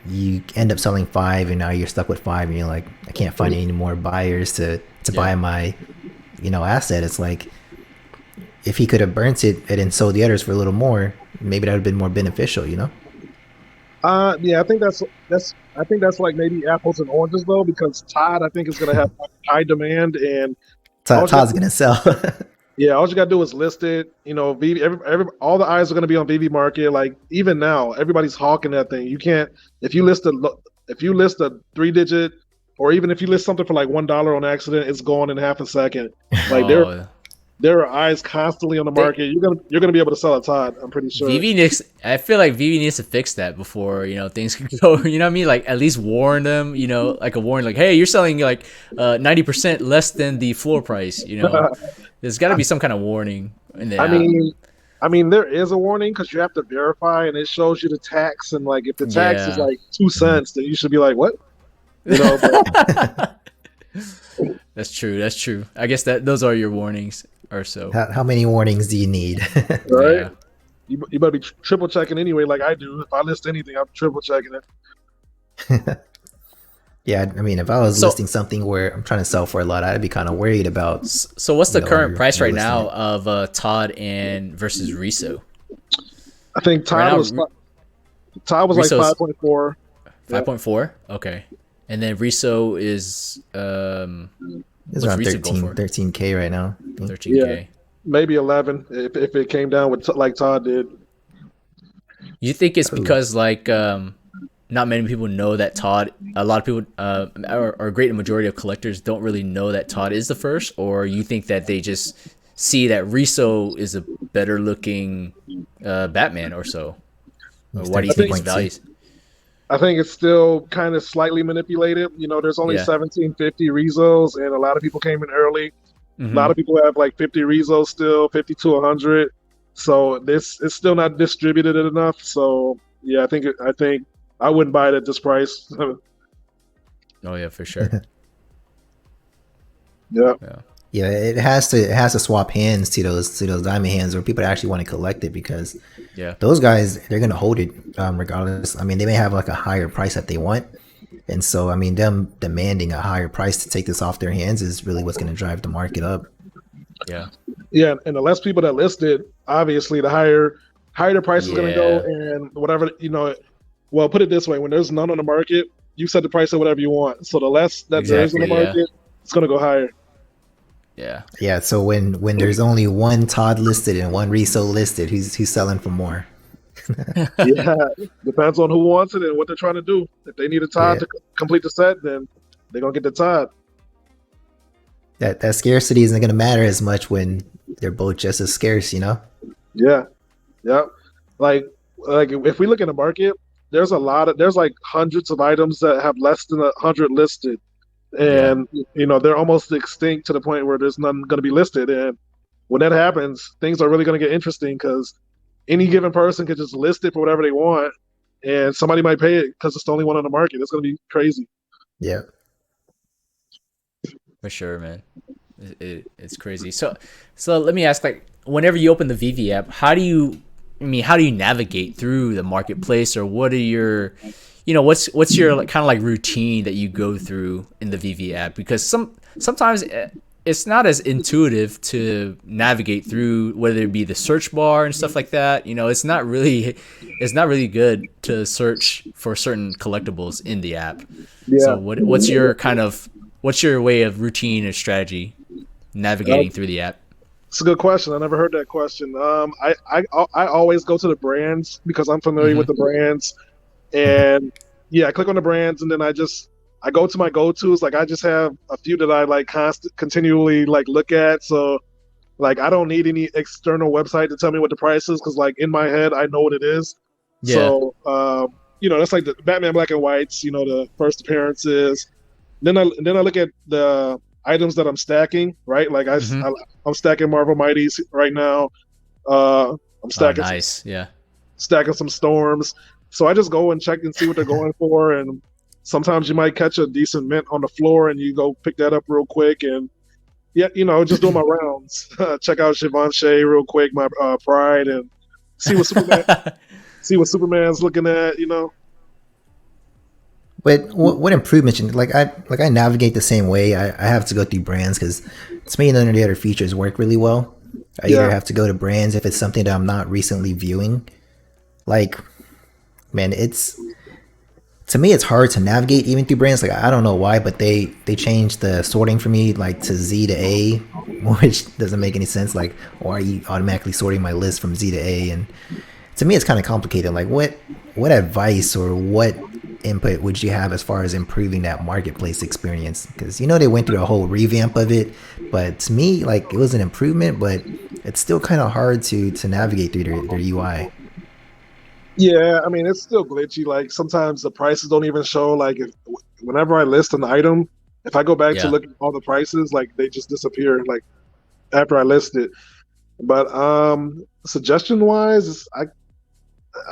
Speaker 1: you end up selling 5, and now you're stuck with 5, and you're like, I can't find any more buyers to buy my, you know, asset. It's like if he could have burnt it and then sold the others for a little more, maybe that would have been more beneficial, you know.
Speaker 3: Yeah, I think that's like maybe apples and oranges though, because Todd I think is gonna have like, high demand, and
Speaker 1: Todd's gonna sell.
Speaker 3: yeah, all you gotta do is list it. You know, all the eyes are gonna be on VV Market. Like even now, everybody's hawking that thing. You can't if you list a 3-digit, or even if you list something for like $1 on accident, it's gone in half a second. Like there are eyes constantly on the market. You're gonna be able to sell a Todd. I'm pretty sure.
Speaker 2: I feel like VV needs to fix that before, you know, things can go. You know what I mean? Like at least warn them. You know, like a warning, like, hey, you're selling like 90% less than the floor price. You know, there's got to be some kind of warning in the app.
Speaker 3: I mean, there is a warning because you have to verify, and it shows you the tax. And like, if the tax is like 2 cents, then you should be like, what? You know.
Speaker 2: That's true. That's true. I guess those are your warnings. Or so.
Speaker 1: How many warnings do you need?
Speaker 3: Right? Yeah. You better be triple checking anyway, like I do. If I list anything, I'm triple checking it.
Speaker 1: Yeah, I mean, if I was listing something where I'm trying to sell for a lot, I'd be kind of worried about.
Speaker 2: So what's the current price right now of Todd and versus Riso?
Speaker 3: I think Todd was like 5.4.
Speaker 2: 5.4? Okay. And then Riso is
Speaker 1: it's around 13K right now.
Speaker 2: 13K.
Speaker 3: Yeah, maybe 11 if it came down with like Todd did.
Speaker 2: You think it's because like not many people know that Todd? A lot of people, or a great majority of collectors, don't really know that Todd is the first, or you think that they just see that Riso is a better looking Batman or so? Or why do you think it's values?
Speaker 3: I think it's still kind of slightly manipulated. You know, there's only 1750 Rizos, and a lot of people came in early. Mm-hmm. A lot of people have like 50 Rizos still, 50 to 100. So this is still not distributed enough. So yeah, I think I wouldn't buy it at this price.
Speaker 2: Oh yeah, for sure.
Speaker 3: Yeah.
Speaker 1: Yeah, it has to swap hands to those diamond hands where people actually want to collect it, because those guys, they're gonna hold it regardless. I mean, they may have like a higher price that they want, and so I mean, them demanding a higher price to take this off their hands is really what's gonna drive the market up.
Speaker 3: Yeah, and the less people that list it, obviously, the higher the price is gonna go, and whatever, you know. Well, put it this way: when there's none on the market, you set the price at whatever you want. So the less that there is on the market, it's gonna go higher.
Speaker 1: Yeah. So when there's only one Todd listed and one Riso listed, who's selling for more?
Speaker 3: Yeah, depends on who wants it and what they're trying to do. If they need a Todd to complete the set, then they're gonna get the Todd.
Speaker 1: That scarcity isn't gonna matter as much when they're both just as scarce, you know?
Speaker 3: Yeah. Like if we look in the market, there's like hundreds of items that have less than 100 listed. And you know, they're almost extinct to the point where there's none going to be listed. And when that happens, things are really going to get interesting, because any given person could just list it for whatever they want, and somebody might pay it because it's the only one on the market. It's going to be crazy.
Speaker 1: Yeah,
Speaker 2: for sure, man. It's crazy. So let me ask, like, whenever you open the VV app, how do you navigate through the marketplace, or what are your, you know, what's your like, kind of like routine that you go through in the VV app? Because sometimes it's not as intuitive to navigate through, whether it be the search bar and stuff like that. You know, it's not really good to search for certain collectibles in the app. Yeah. So what's your way of routine or strategy navigating through the app?
Speaker 3: It's a good question. I never heard that question. I always go to the brands because I'm familiar with the brands, and I click on the brands, and then I go to my go-tos. Like I just have a few that I like continually like look at. So like I don't need any external website to tell me what the price is, because like in my head I know what it is. Yeah. So you know, that's like the Batman Black and Whites. You know, the first appearances. Then I look at the items that I'm stacking, right? Like I'm stacking Marvel Mighties right now. I'm stacking stacking some Storms. So I just go and check and see what they're going for, and sometimes you might catch a decent mint on the floor, and you go pick that up real quick, and Yeah, just doing my rounds. Check out Siobhan Shea real quick, my pride, and see what Superman see what Superman's looking at.
Speaker 1: But what improvements? I navigate the same way. I have to go through brands because to me none of the other features work really well. I either
Speaker 3: Yeah,
Speaker 1: have to go to brands if it's something that I'm not recently viewing. Like, man, it's to me it's hard to navigate even through brands. Like I don't know why, but they changed the sorting for me like to Z to A, which doesn't make any sense. Like, why are you automatically sorting my list from Z to A? And to me it's kind of complicated. Like what advice or what input would you have as far as improving that marketplace experience? Because they went through a whole revamp of it, but to me like it was an improvement, but it's still kind of hard to navigate through their UI.
Speaker 3: yeah. I mean, it's still glitchy. Like sometimes the prices don't even show. Like whenever I list an item, if I go back to
Speaker 2: Yeah.
Speaker 3: look at all the prices, like they just disappear. Like after I list it. But suggestion wise,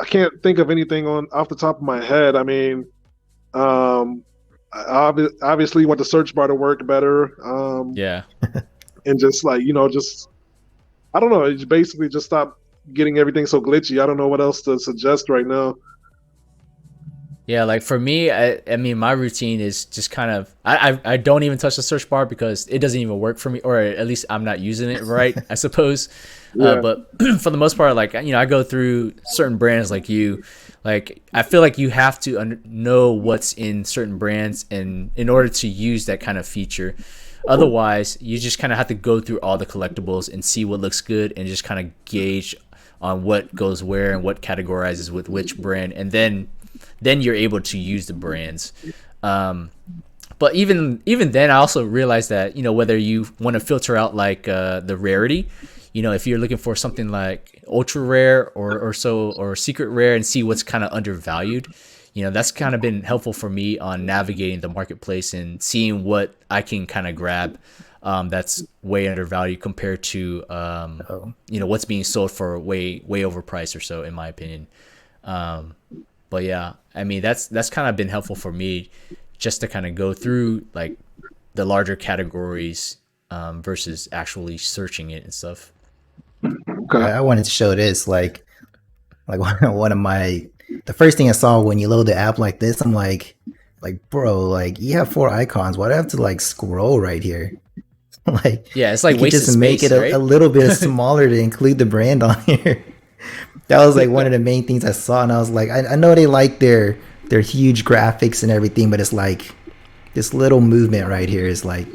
Speaker 3: I can't think of anything on off the top of my head. I mean, um, obviously you want the search bar to work better,
Speaker 2: Yeah.
Speaker 3: and just like just I don't know, it's basically just stop getting everything so glitchy. I don't know what else to suggest right now.
Speaker 2: Yeah, like for me, I mean, my routine is just kind of I don't even touch the search bar because it doesn't even work for me, or at least I'm not using it right, I suppose.
Speaker 3: Yeah,
Speaker 2: But for the most part, like I go through certain brands like you, like I feel like you have to know what's in certain brands, and in order to use that kind of feature. Otherwise, you just kind of have to go through all the collectibles and see what looks good, and just kind of gauge on what goes where and what categorizes with which brand, and then you're able to use the brands. But even then, I also realized that whether you want to filter out like the rarity, if you're looking for something like ultra rare or secret rare and see what's kind of undervalued, that's kind of been helpful for me on navigating the marketplace and seeing what I can kind of grab. That's way undervalued compared to what's being sold for way overpriced or so, in my opinion. But yeah, I mean that's kind of been helpful for me, just to kind of go through like the larger categories versus actually searching it and stuff.
Speaker 3: okay.
Speaker 1: I wanted to show this like one of my the first thing I saw when you load the app like this, I'm like bro, like you have 4 icons. Why do I have to like scroll right here? Like
Speaker 2: Yeah, it's
Speaker 1: you
Speaker 2: like
Speaker 1: could
Speaker 2: wasted
Speaker 1: just make
Speaker 2: space,
Speaker 1: it a
Speaker 2: right?
Speaker 1: little bit smaller to include the brand on here. That was like one of the main things I saw, and I was like, I know they like their huge graphics and everything, but it's like this little movement right here is like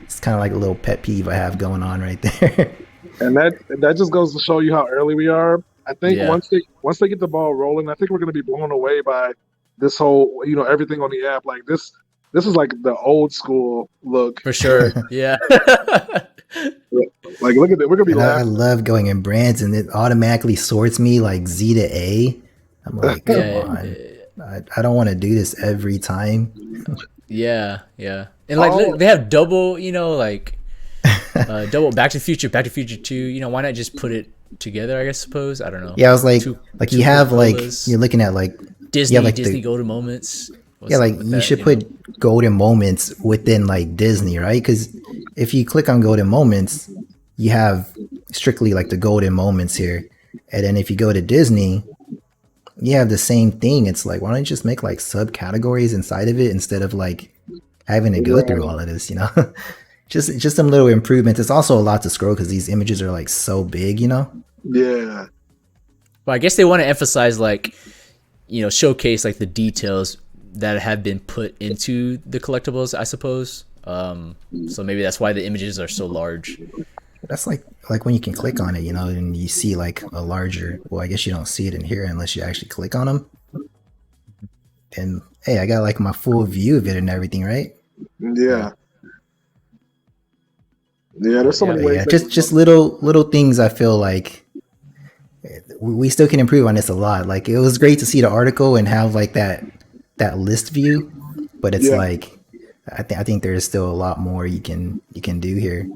Speaker 1: it's kind of like a little pet peeve I have going on right there.
Speaker 3: And that just goes to show you how early we are. I think
Speaker 2: Yeah,
Speaker 3: once they get the ball rolling, I think we're going to be blown away by this whole everything on the app. Like this is like the old school look.
Speaker 2: for sure. Yeah.
Speaker 3: Like look at it, we're going to be
Speaker 1: And I
Speaker 3: laughing.
Speaker 1: love going in brands, and it automatically sorts me like Z to A. I'm like, come
Speaker 2: Yeah.
Speaker 1: on, I don't want to do this every time.
Speaker 2: Yeah. Yeah. And like
Speaker 3: Oh,
Speaker 2: look, they have double, like double Back to Future 2. Why not just put it together, I guess suppose. I don't know.
Speaker 1: Yeah, I was
Speaker 2: Two
Speaker 1: like you
Speaker 2: two
Speaker 1: have like
Speaker 2: Coca-Colas.
Speaker 1: you're looking at like you have like
Speaker 2: Disney
Speaker 1: the
Speaker 2: Golden Moments.
Speaker 1: yeah,
Speaker 2: What's up
Speaker 1: like
Speaker 2: with
Speaker 1: you
Speaker 2: that,
Speaker 1: should put golden moments within like Disney, right? Because if you click on golden moments, you have strictly like the golden moments here, and then if you go to Disney, you have the same thing. It's like why don't you just make like subcategories inside of it instead of like having to go through
Speaker 3: yeah,
Speaker 1: all of this, just some little improvements. It's also a lot to scroll because these images are like so big.
Speaker 3: yeah.
Speaker 2: But I guess they want to emphasize like showcase like the details that have been put into the collectibles, I suppose. So maybe that's why the images are so large.
Speaker 1: That's like when you can click on it, and you see like a larger. Well, I guess you don't see it in here unless you actually click on them. And hey, I got like my full view of it and everything, right?
Speaker 2: Yeah.
Speaker 3: Yeah. Yeah, there's
Speaker 2: But
Speaker 3: so
Speaker 2: yeah.
Speaker 3: many
Speaker 1: But
Speaker 3: ways
Speaker 1: yeah,
Speaker 3: they can
Speaker 1: just little things. I feel like we still can improve on this a lot. Like it was great to see the article and have like that list view, but it's
Speaker 3: yeah.
Speaker 1: like I think there's still a lot more you can do here.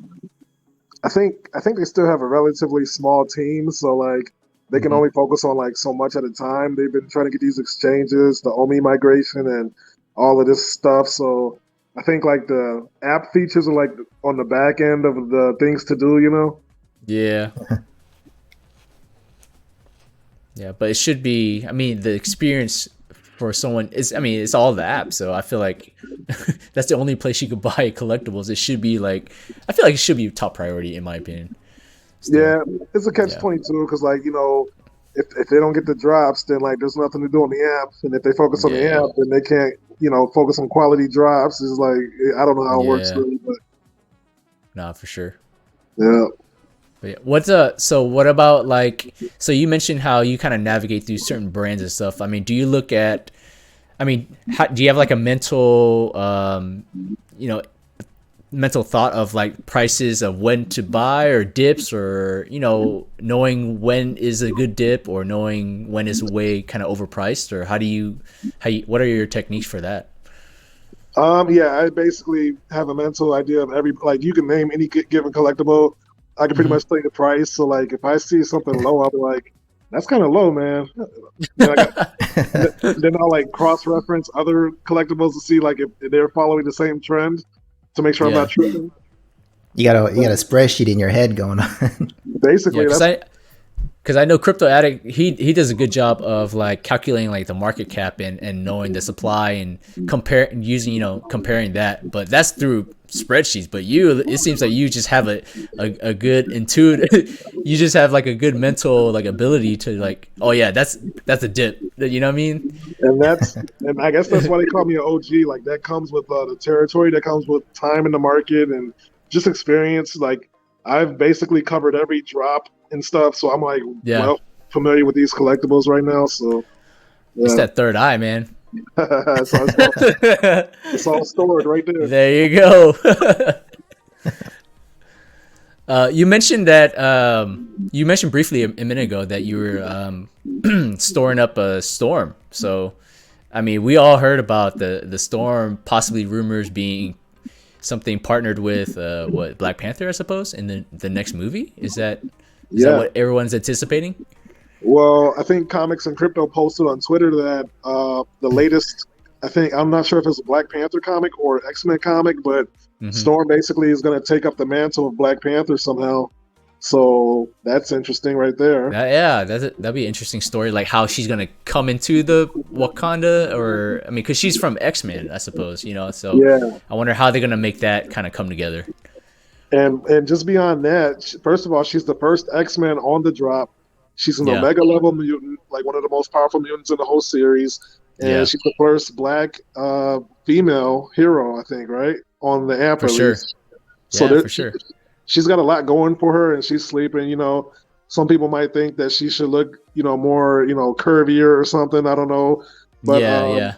Speaker 3: I think they still have a relatively small team, so like they can
Speaker 1: Mhm.
Speaker 3: only focus on like so much at a time. They've been trying to get these exchanges, the OMI migration, and all of this stuff. So I think like the app features are like on the back end of the things to do, you know?
Speaker 2: Yeah. Yeah, but it should be. I mean, the experience for someone is. I mean, it's all the app. So I feel like that's the only place you could buy collectibles. It should be like. I feel like it should be top priority in my opinion. Still,
Speaker 3: Yeah, it's a catch
Speaker 2: yeah,
Speaker 3: 22 because like, you know, if they don't get the drops, then like there's nothing to do on the app. And if they focus on the
Speaker 2: yeah,
Speaker 3: app, then they can't, you know, focus on quality drops. It's like I don't know how it works
Speaker 2: yeah.
Speaker 3: really, but
Speaker 2: Nah, for sure.
Speaker 3: yeah.
Speaker 2: But yeah, so what about like so you mentioned how you kind of navigate through certain brands and stuff. I mean, do you look at I mean, do you have like a mental you know, mental thought of like prices of when to buy or dips or, you know, knowing when is a good dip or knowing when is way kind of overpriced or what are your techniques for that?
Speaker 3: Yeah, I basically have a mental idea of every like you can name any given collectible. I can pretty
Speaker 2: Hmm.
Speaker 3: much tell you the price. So like if I see something low, I'll be like, "That's kind of low, man." Then I got then I'll like cross reference other collectibles to see like if they're following the same trend to make sure I'm not
Speaker 2: Yeah.
Speaker 3: tripping.
Speaker 1: You got a spreadsheet in your head going on.
Speaker 2: Yeah,
Speaker 3: Basically, that's
Speaker 2: because I know Crypto Addict he does a good job of like calculating like the market cap and knowing the supply and comparing that. But that's through spreadsheets. But it seems like you just have a good intuitive you just have like a good mental like ability to like, oh yeah, that's a dip. You know what I mean?
Speaker 3: and I guess that's why they call me an OG. Like that comes with the territory, that comes with time in the market and just experience. Like I've basically covered every drop and stuff, so I'm like
Speaker 2: Yeah.
Speaker 3: well familiar with these collectibles right now. So
Speaker 2: It's
Speaker 3: yeah,
Speaker 2: that third eye, man.
Speaker 3: so it's all stored right there.
Speaker 2: There you go. You mentioned that you mentioned briefly a minute ago that you were storing up a storm. So, I mean, we all heard about the storm, possibly rumors being something partnered with what Black Panther, I suppose, in the next movie. Is that
Speaker 3: Yeah.
Speaker 2: what everyone's anticipating?
Speaker 3: Well, I think Comics and Crypto posted on Twitter that the latest, I think, I'm not sure if it's a Black Panther comic or X-Men comic, but
Speaker 2: Hmm.
Speaker 3: Storm basically is going to take up the mantle of Black Panther somehow. So that's interesting right there.
Speaker 2: That'd be an interesting story, like how she's gonna come into the Wakanda, or I mean, because she's from X-Men, I suppose, you know. So
Speaker 3: Yeah.
Speaker 2: I wonder how they're gonna make that kind of come together.
Speaker 3: And just beyond that, first of all, she's the first X-Men on the drop. She's an
Speaker 2: Yeah,
Speaker 3: Omega level mutant, like one of the most powerful mutants in the whole series. And
Speaker 2: yeah,
Speaker 3: she's the first black female hero, I think, right? On the app
Speaker 2: for
Speaker 3: at
Speaker 2: sure.
Speaker 3: least. So
Speaker 2: Yeah,
Speaker 3: there,
Speaker 2: for sure.
Speaker 3: she's got a lot going for her, and she's sleeping. You know, some people might think that she should look, you know, more, you know, curvier or something. I don't know, but
Speaker 2: Yeah, yeah.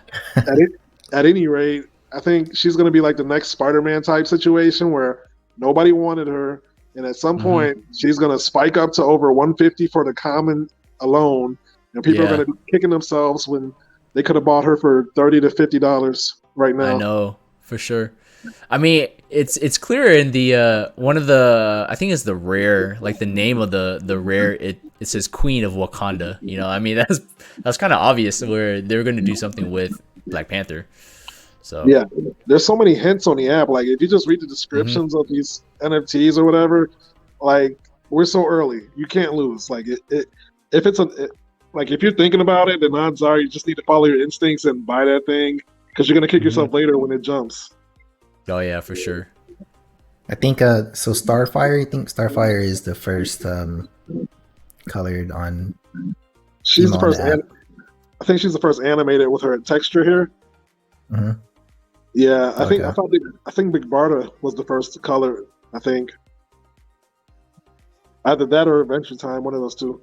Speaker 3: at it, at any rate, I think she's going to be like the next Spider-Man type situation where nobody wanted her, and at some
Speaker 2: Hmm.
Speaker 3: point she's going to spike up to over 150 for the common alone, and people are
Speaker 2: Yeah,
Speaker 3: going to be kicking themselves when they could have bought her for $30 to $50 right
Speaker 2: I
Speaker 3: now.
Speaker 2: know for sure. I mean, it's clear in the one of the I think it's the rare, like the name of the rare. It says Queen of Wakanda. You know, I mean that's kind of obvious where they're going to do something with Black Panther. So.
Speaker 3: Yeah, there's so many hints on the app. Like if you just read the
Speaker 2: Hmm.
Speaker 3: descriptions of these NFTs or whatever, like we're so early, you can't lose. Like if it's like if you're thinking about it, then odds are you just need to follow your instincts and buy that thing because you're gonna kick
Speaker 2: Hmm.
Speaker 3: yourself later when it jumps.
Speaker 2: Oh yeah, for sure.
Speaker 1: I think so Starfire, I think Starfire is the first colored on
Speaker 3: She's the
Speaker 1: female on
Speaker 3: first.
Speaker 1: the app.
Speaker 3: I think she's the first animated with her texture here.
Speaker 1: Hmm.
Speaker 3: Yeah,
Speaker 1: Okay.
Speaker 3: I think Big Barda was the first color. I think either that or Adventure Time, one of those two.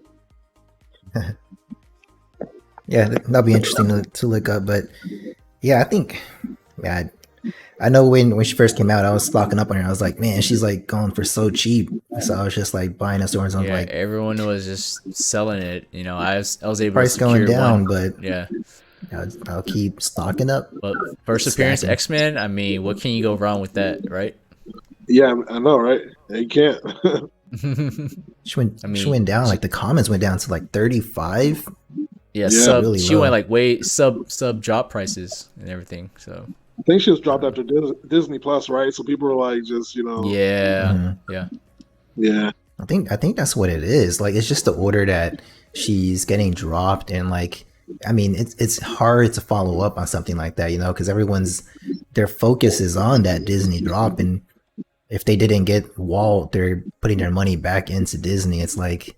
Speaker 1: Yeah, that'll be interesting to look up. But yeah, I think yeah, I know when she first came out, I was stocking up on her. I was like, man, she's like going for so cheap. So I was just like buying her stores. I was
Speaker 2: Yeah,
Speaker 1: like,
Speaker 2: everyone was just selling it. You know, I was able to
Speaker 1: price going
Speaker 2: secure
Speaker 1: down,
Speaker 2: one.
Speaker 1: but
Speaker 2: Yeah,
Speaker 1: I'll keep stocking up,
Speaker 2: but first appearance
Speaker 1: stacking.
Speaker 2: X-Men. I mean, what can you go wrong with that, right?
Speaker 3: Yeah, I know, right? Yeah, you can't.
Speaker 2: I
Speaker 1: She
Speaker 2: mean,
Speaker 1: went down. Like the comments went down to like 35.
Speaker 2: yeah,
Speaker 3: Yeah.
Speaker 1: Really
Speaker 2: she went
Speaker 1: low.
Speaker 2: like way sub drop prices and everything. So
Speaker 3: I think she was dropped after Disney Plus, right? So people were like, just
Speaker 2: Yeah,
Speaker 1: Mhm.
Speaker 2: yeah.
Speaker 3: yeah,
Speaker 1: I think that's what it is. Like it's just the order that she's getting dropped, and like I mean, it's hard to follow up on something like that, because everyone's their focus is on that Disney drop, and if they didn't get Walt, they're putting their money back into Disney. It's like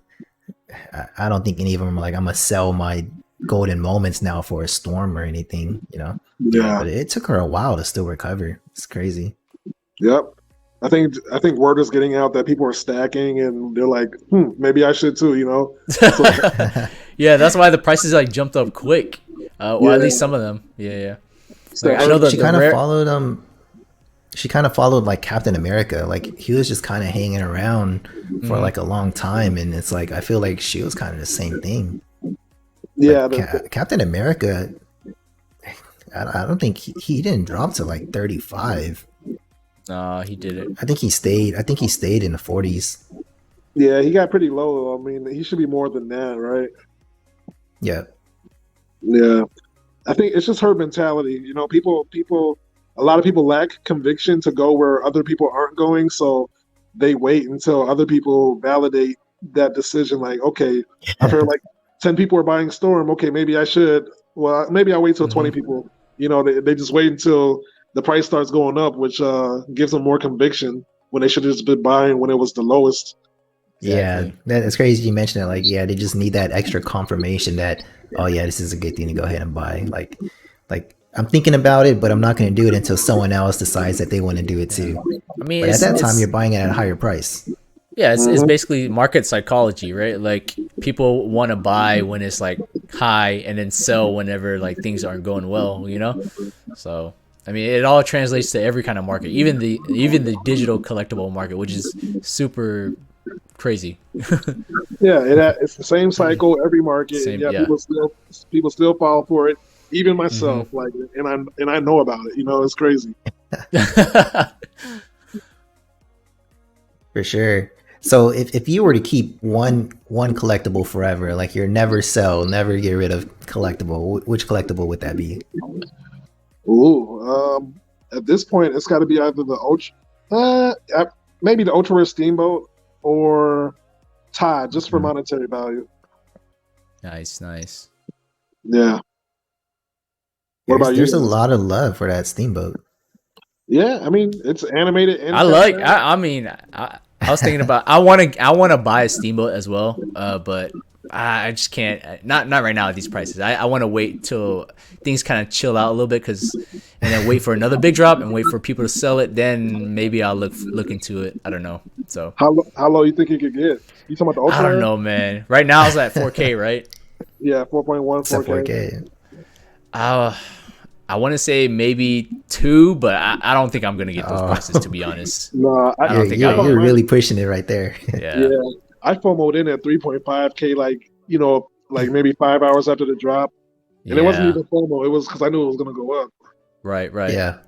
Speaker 1: I don't think any of them are like I'm gonna sell my golden moments now for a storm or anything.
Speaker 2: Yeah.
Speaker 3: yeah,
Speaker 1: But it took her a while to still recover. It's crazy.
Speaker 3: yep. I think word is getting out that people are stacking, and they're like, maybe I should too. So
Speaker 2: Yeah, that's why the prices like jumped up quick. Or at
Speaker 3: yeah,
Speaker 2: least some of them. Yeah, yeah.
Speaker 3: it's
Speaker 2: Like
Speaker 3: that
Speaker 2: I know
Speaker 3: urge.
Speaker 2: the
Speaker 1: she
Speaker 2: the
Speaker 1: kind of
Speaker 2: rare.
Speaker 1: followed she kind of followed like Captain America. Like he was just kind of hanging around for
Speaker 2: Mhm.
Speaker 1: like a long time, and it's like I feel like she was kind of the same thing.
Speaker 3: Yeah,
Speaker 1: Like Captain America, I don't think he didn't drop to like 35.
Speaker 2: Nah, he did it.
Speaker 1: I think he stayed. I think he stayed in the 40s.
Speaker 3: yeah, he got pretty low. I mean, he should be more than that, right?
Speaker 1: Yeah,
Speaker 3: Yeah, I think it's just her mentality. A lot of people lack conviction to go where other people aren't going, so they wait until other people validate that decision. Like, okay, I've heard like 10 people are buying Storm. Okay, maybe I should. Well, maybe I'll wait till 20
Speaker 2: Hmm.
Speaker 3: people. They just wait until the price starts going up, which gives them more conviction when they should have just been buying when it was the lowest.
Speaker 1: yeah.
Speaker 2: Exactly.
Speaker 1: That's crazy. You mentioned it. Like, yeah, they just need that extra confirmation that, oh yeah, this is a good thing to go ahead and buy. Like I'm thinking about it, but I'm not going to do it until someone else decides that they want to do it
Speaker 2: Yeah.
Speaker 1: too.
Speaker 2: I mean,
Speaker 1: But at
Speaker 2: it's
Speaker 1: that time, you're
Speaker 2: it's
Speaker 1: buying it at a higher price.
Speaker 2: yeah, it's
Speaker 3: Hmm.
Speaker 2: basically market psychology, right? Like people want to buy when it's like high and then sell whenever like things aren't going well, you know? So, I mean, it all translates to every kind of market, even the digital collectible market, which is super crazy.
Speaker 3: Yeah, it's the same cycle every market, and
Speaker 2: Same,
Speaker 3: yeah,
Speaker 2: yeah.
Speaker 3: people still fall for it. Even
Speaker 2: Hmm.
Speaker 3: myself, like, and I know about it. It's crazy.
Speaker 1: For sure. So if you were to keep one collectible forever, like you're never sell, never get rid of collectible, which collectible would that be?
Speaker 3: Ooh, at this point, it's got to be either the maybe the ultra rare steamboat or Tide, just for
Speaker 1: Mhm.
Speaker 3: monetary value.
Speaker 2: Nice, nice.
Speaker 3: Yeah. What
Speaker 1: There's
Speaker 3: about you
Speaker 1: there's a
Speaker 3: guys?
Speaker 1: lot of love for that steamboat.
Speaker 3: Yeah, I mean, it's animated and
Speaker 2: I like.
Speaker 3: transparent.
Speaker 2: I mean, I was thinking about. I want to buy a steamboat as well. But I just can't. Not right now at these prices. I want to wait till things kind of chill out a little bit, and then wait for another big drop and wait for people to sell it. Then maybe I'll look into it. I don't know. So
Speaker 3: How low you think it could get? You talking about the
Speaker 2: I
Speaker 3: ultra
Speaker 2: don't
Speaker 3: rare?
Speaker 2: know, man. Right now it's at 4K, right?
Speaker 3: Yeah, 4.1,
Speaker 1: It's a
Speaker 3: 4K.
Speaker 1: 4K.
Speaker 2: Uh, I want to say maybe two, but I don't think I'm gonna get those
Speaker 1: Oh,
Speaker 2: prices, to be honest.
Speaker 3: No,
Speaker 2: I
Speaker 1: you're
Speaker 2: don't think
Speaker 3: I
Speaker 1: you're
Speaker 2: I
Speaker 3: thought
Speaker 1: you're
Speaker 2: will.
Speaker 3: mine.
Speaker 1: really pushing it right there.
Speaker 3: Yeah,
Speaker 2: Yeah.
Speaker 3: I FOMOed in at 3.5K, like maybe 5 hours after the drop, and it wasn't
Speaker 2: Yeah.
Speaker 3: even FOMO. It was because I knew it was gonna go up.
Speaker 2: Right. Right.
Speaker 1: Yeah,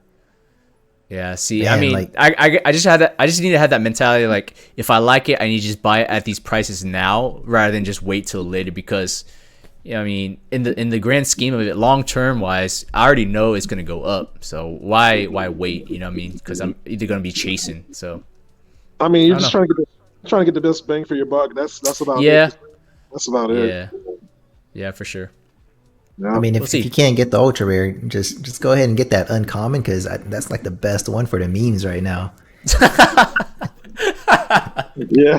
Speaker 2: Yeah, see, I
Speaker 1: man.
Speaker 2: mean,
Speaker 1: Like,
Speaker 2: I just had that. I just need to have that mentality. Like, if I like it, I need to just buy it at these prices now, rather than just wait till later. Because, I mean, in the grand scheme of it, long term wise, I already know it's gonna go up. So why wait? You know what I mean? Because I'm either gonna be chasing. So
Speaker 3: I mean,
Speaker 2: I
Speaker 3: you're
Speaker 2: don't
Speaker 3: just
Speaker 2: know.
Speaker 3: trying to get the best bang for your buck. That's about it.
Speaker 2: Yeah,
Speaker 3: That's about it.
Speaker 2: yeah, yeah, for sure.
Speaker 1: I
Speaker 3: Yeah.
Speaker 1: mean,
Speaker 2: We'll
Speaker 1: if you
Speaker 2: see.
Speaker 1: can't get the ultra rare, just go ahead and get that uncommon because that's like the best one for the memes right now.
Speaker 3: Yeah.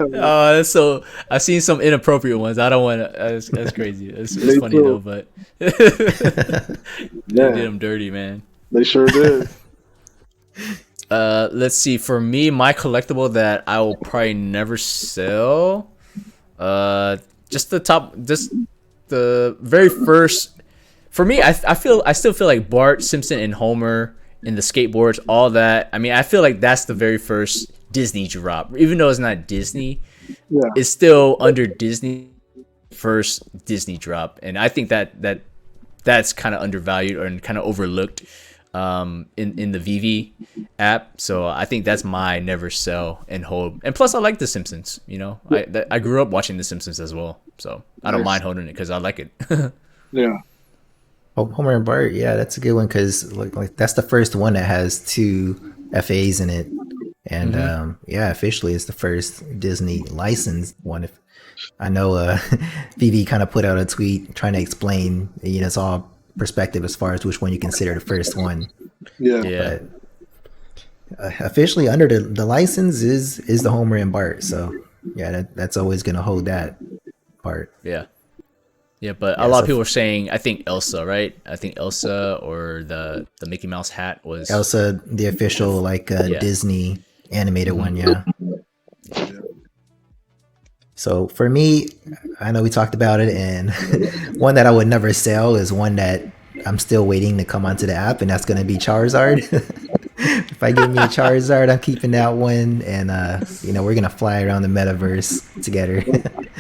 Speaker 2: That's so I've seen some inappropriate ones. I don't want to. That's crazy. It's
Speaker 3: Me
Speaker 2: funny though,
Speaker 3: too.
Speaker 2: but they did
Speaker 3: Yeah,
Speaker 2: them dirty, man.
Speaker 3: they sure did.
Speaker 2: Let's see. For me, my collectible that I will probably never sell. Just the very first. For me, I still feel like Bart Simpson and Homer and the skateboards, all that. I mean, I feel like that's the very first Disney drop, even though it's not Disney.
Speaker 3: Yeah.
Speaker 2: It's still under Disney first Disney drop, and I think that's kind of undervalued and kind of overlooked in the VV app. So I think that's my never sell and hold. And plus, I like The Simpsons. I grew up watching The Simpsons as well, so I don't
Speaker 3: Nice.
Speaker 2: mind holding it because I like it.
Speaker 3: Yeah.
Speaker 1: Homer and Bart, yeah, that's a good one because like that's the first one that has two FAs in it, and
Speaker 2: Mm-hmm.
Speaker 1: yeah, officially it's the first Disney licensed one. If I know, VV kind of put out a tweet trying to explain, it's all perspective as far as which one you consider the first one,
Speaker 3: Yeah.
Speaker 2: Yeah.
Speaker 1: but officially under the license is the Homer and Bart. So yeah, that's always gonna hold that part.
Speaker 2: Yeah. Yeah, but a
Speaker 1: Yeah,
Speaker 2: lot of
Speaker 1: so
Speaker 2: people are saying I think Elsa, right? I think Elsa or the Mickey Mouse hat was
Speaker 1: Elsa, the official like
Speaker 2: yeah.
Speaker 1: Disney animated
Speaker 2: Mm-hmm.
Speaker 1: one, yeah.
Speaker 2: Yeah.
Speaker 1: So for me, I know we talked about it, and one that I would never sell is one that I'm still waiting to come onto the app, and that's gonna be Charizard. If I get me a Charizard, I'm keeping that one, and we're gonna fly around the metaverse together.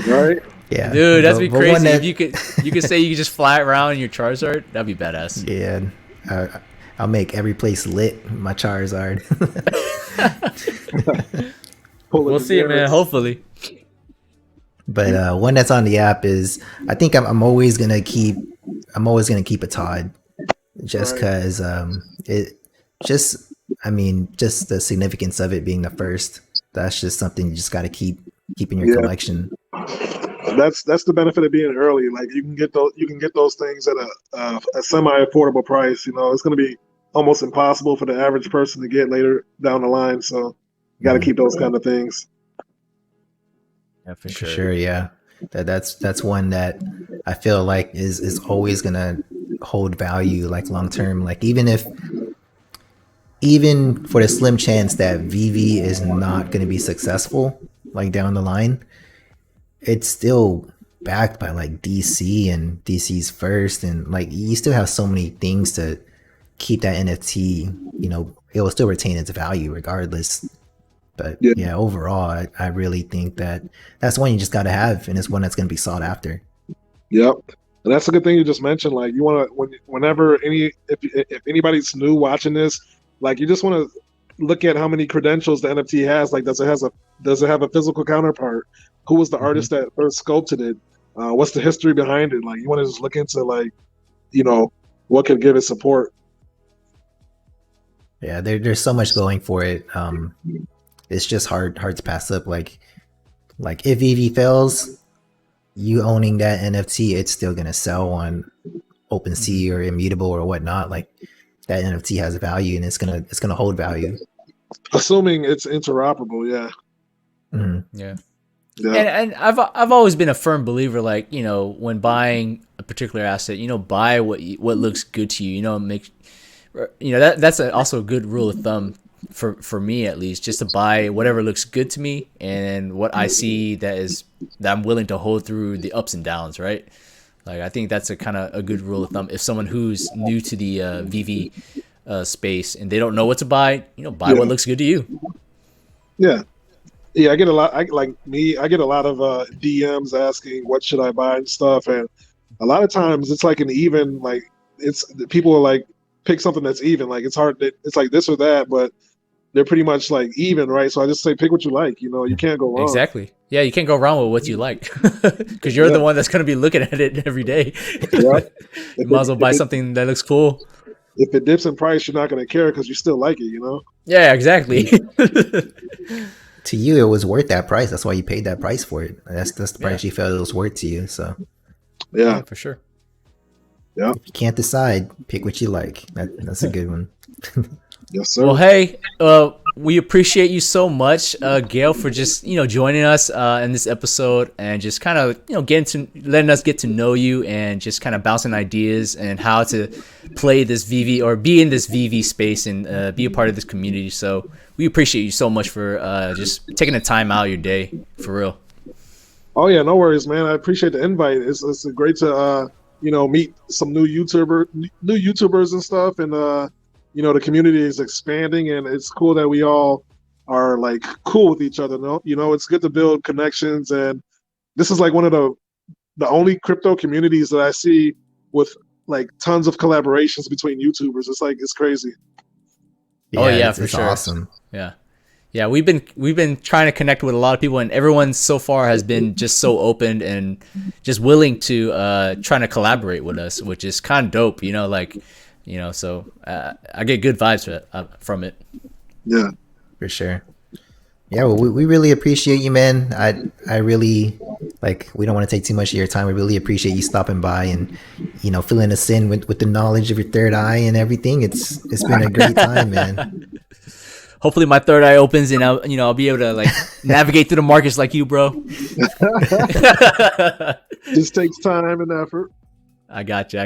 Speaker 3: Right.
Speaker 1: Yeah,
Speaker 2: Dude, that'd be
Speaker 1: but one
Speaker 2: crazy if
Speaker 1: that
Speaker 2: you could say you could just fly around in your Charizard. That'd be badass.
Speaker 1: yeah, I'll make every place lit with my Charizard.
Speaker 3: Pull
Speaker 2: We'll
Speaker 3: it
Speaker 2: see,
Speaker 3: together.
Speaker 2: man. Hopefully.
Speaker 1: But one that's on the app is I think I'm always gonna keep a Todd just
Speaker 3: Right.
Speaker 1: because it just just the significance of it being the first. That's just something you just got to keep in your
Speaker 3: Yeah.
Speaker 1: collection.
Speaker 3: That's the benefit of being early. Like you can get those things at a semi affordable price. You know, it's going to be almost impossible for the average person to get later down the line. So you got to keep those kind of things.
Speaker 2: Yeah, for
Speaker 1: For
Speaker 2: sure.
Speaker 1: sure, yeah. That's one that I feel like is always gonna hold value like long term. Like even for the slim chance that VV is not gonna be successful like down the line, it's still backed by like DC and DC's first, and like you still have so many things to keep that NFT. It will still retain its value regardless. But
Speaker 3: Yeah.
Speaker 1: yeah, overall, I really think that that's one you just got to have, and it's one that's going to be sought after.
Speaker 3: Yep. And that's a good thing you just mentioned. Like you want to whenever if anybody's new watching this, like you just want to look at how many credentials the NFT has. Like does it have a physical counterpart? Who was the
Speaker 1: Hmm.
Speaker 3: artist that first sculpted it? What's the history behind it? Like you want to just look into like you know what could give it support.
Speaker 1: Yeah, there's so much going for it. It's just hard to pass up. Like if EV fails, you owning that NFT, it's still gonna sell on OpenSea or Immutable or whatnot. Like that NFT has value, and it's gonna hold value.
Speaker 3: Assuming it's interoperable, yeah.
Speaker 1: Mhm.
Speaker 2: Yeah.
Speaker 3: Yeah.
Speaker 2: And I've always been a firm believer, like, when buying a particular asset, buy what looks good to you. Make that's also a good rule of thumb for me, at least, just to buy whatever looks good to me and what I see that I'm willing to hold through the ups and downs, right? Like, I think that's a kind of a good rule of thumb. If someone who's new to the VV space and they don't know what to buy, buy
Speaker 3: Yeah.
Speaker 2: what looks good to you.
Speaker 3: Yeah. Yeah, I get a lot. I get a lot of DMs asking what should I buy and stuff, and a lot of times it's like an even like it's people are like pick something that's even. Like it's hard. It's like this or that, but they're pretty much like even, right? So I just say pick what you like. You can't go wrong.
Speaker 2: Exactly. Yeah, you can't go wrong with what you like because you're
Speaker 3: Yeah,
Speaker 2: the one that's going to be looking at it every day.
Speaker 3: yeah.
Speaker 2: You
Speaker 3: If
Speaker 2: might
Speaker 3: it
Speaker 2: as well
Speaker 3: if
Speaker 2: buy
Speaker 3: it
Speaker 2: something that looks cool.
Speaker 3: if it dips in price, you're not going to care because you still like it.
Speaker 2: Yeah, exactly.
Speaker 1: To you, it was worth that price. That's why you paid that price for it. That's the
Speaker 2: Yeah,
Speaker 1: price you felt it was worth to you. So
Speaker 3: Yeah,
Speaker 2: yeah, for sure.
Speaker 3: yeah,
Speaker 1: if you can't decide, pick what you like. That's a good one.
Speaker 3: yes, sir.
Speaker 2: Well, hey, we appreciate you so much, Gail, for just joining us in this episode and just kind of letting us get to know you and just kind of bouncing ideas and how to play this VV or be in this VV space and be a part of this community. So we appreciate you so much for just taking the time out of your day, for real.
Speaker 3: Oh yeah, no worries, man. I appreciate the invite. It's great to meet some new YouTubers and stuff, and the community is expanding, and it's cool that we all are like cool with each other. No, it's good to build connections, and this is like one of the only crypto communities that I see with like tons of collaborations between YouTubers. It's crazy.
Speaker 2: Oh
Speaker 1: Yeah,
Speaker 2: yeah,
Speaker 1: it's
Speaker 2: for
Speaker 1: it's
Speaker 2: sure.
Speaker 1: awesome.
Speaker 2: Yeah. Yeah, we've been trying to connect with a lot of people, and everyone so far has been just so open and just willing to trying to collaborate with us, which is kind of dope. So I get good vibes from it.
Speaker 3: Yeah,
Speaker 1: For sure. Yeah, well, we really appreciate you, man. I really we don't want to take too much of your time. We really appreciate you stopping by and filling us in with the knowledge of your third eye and everything. It's been a great time, man.
Speaker 2: Hopefully my third eye opens and I'll be able to navigate through the markets like you, bro.
Speaker 3: just takes time and effort.
Speaker 2: I got you.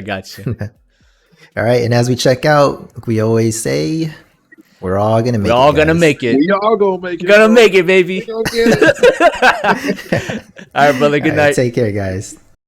Speaker 1: All right, and as we check out, like we always say, we're all gonna make it.
Speaker 2: We're all gonna make it.
Speaker 3: We all gonna make it.
Speaker 2: Gonna make it, baby.
Speaker 3: We gonna get it.
Speaker 2: All right, brother. Good night.
Speaker 1: Take care, guys.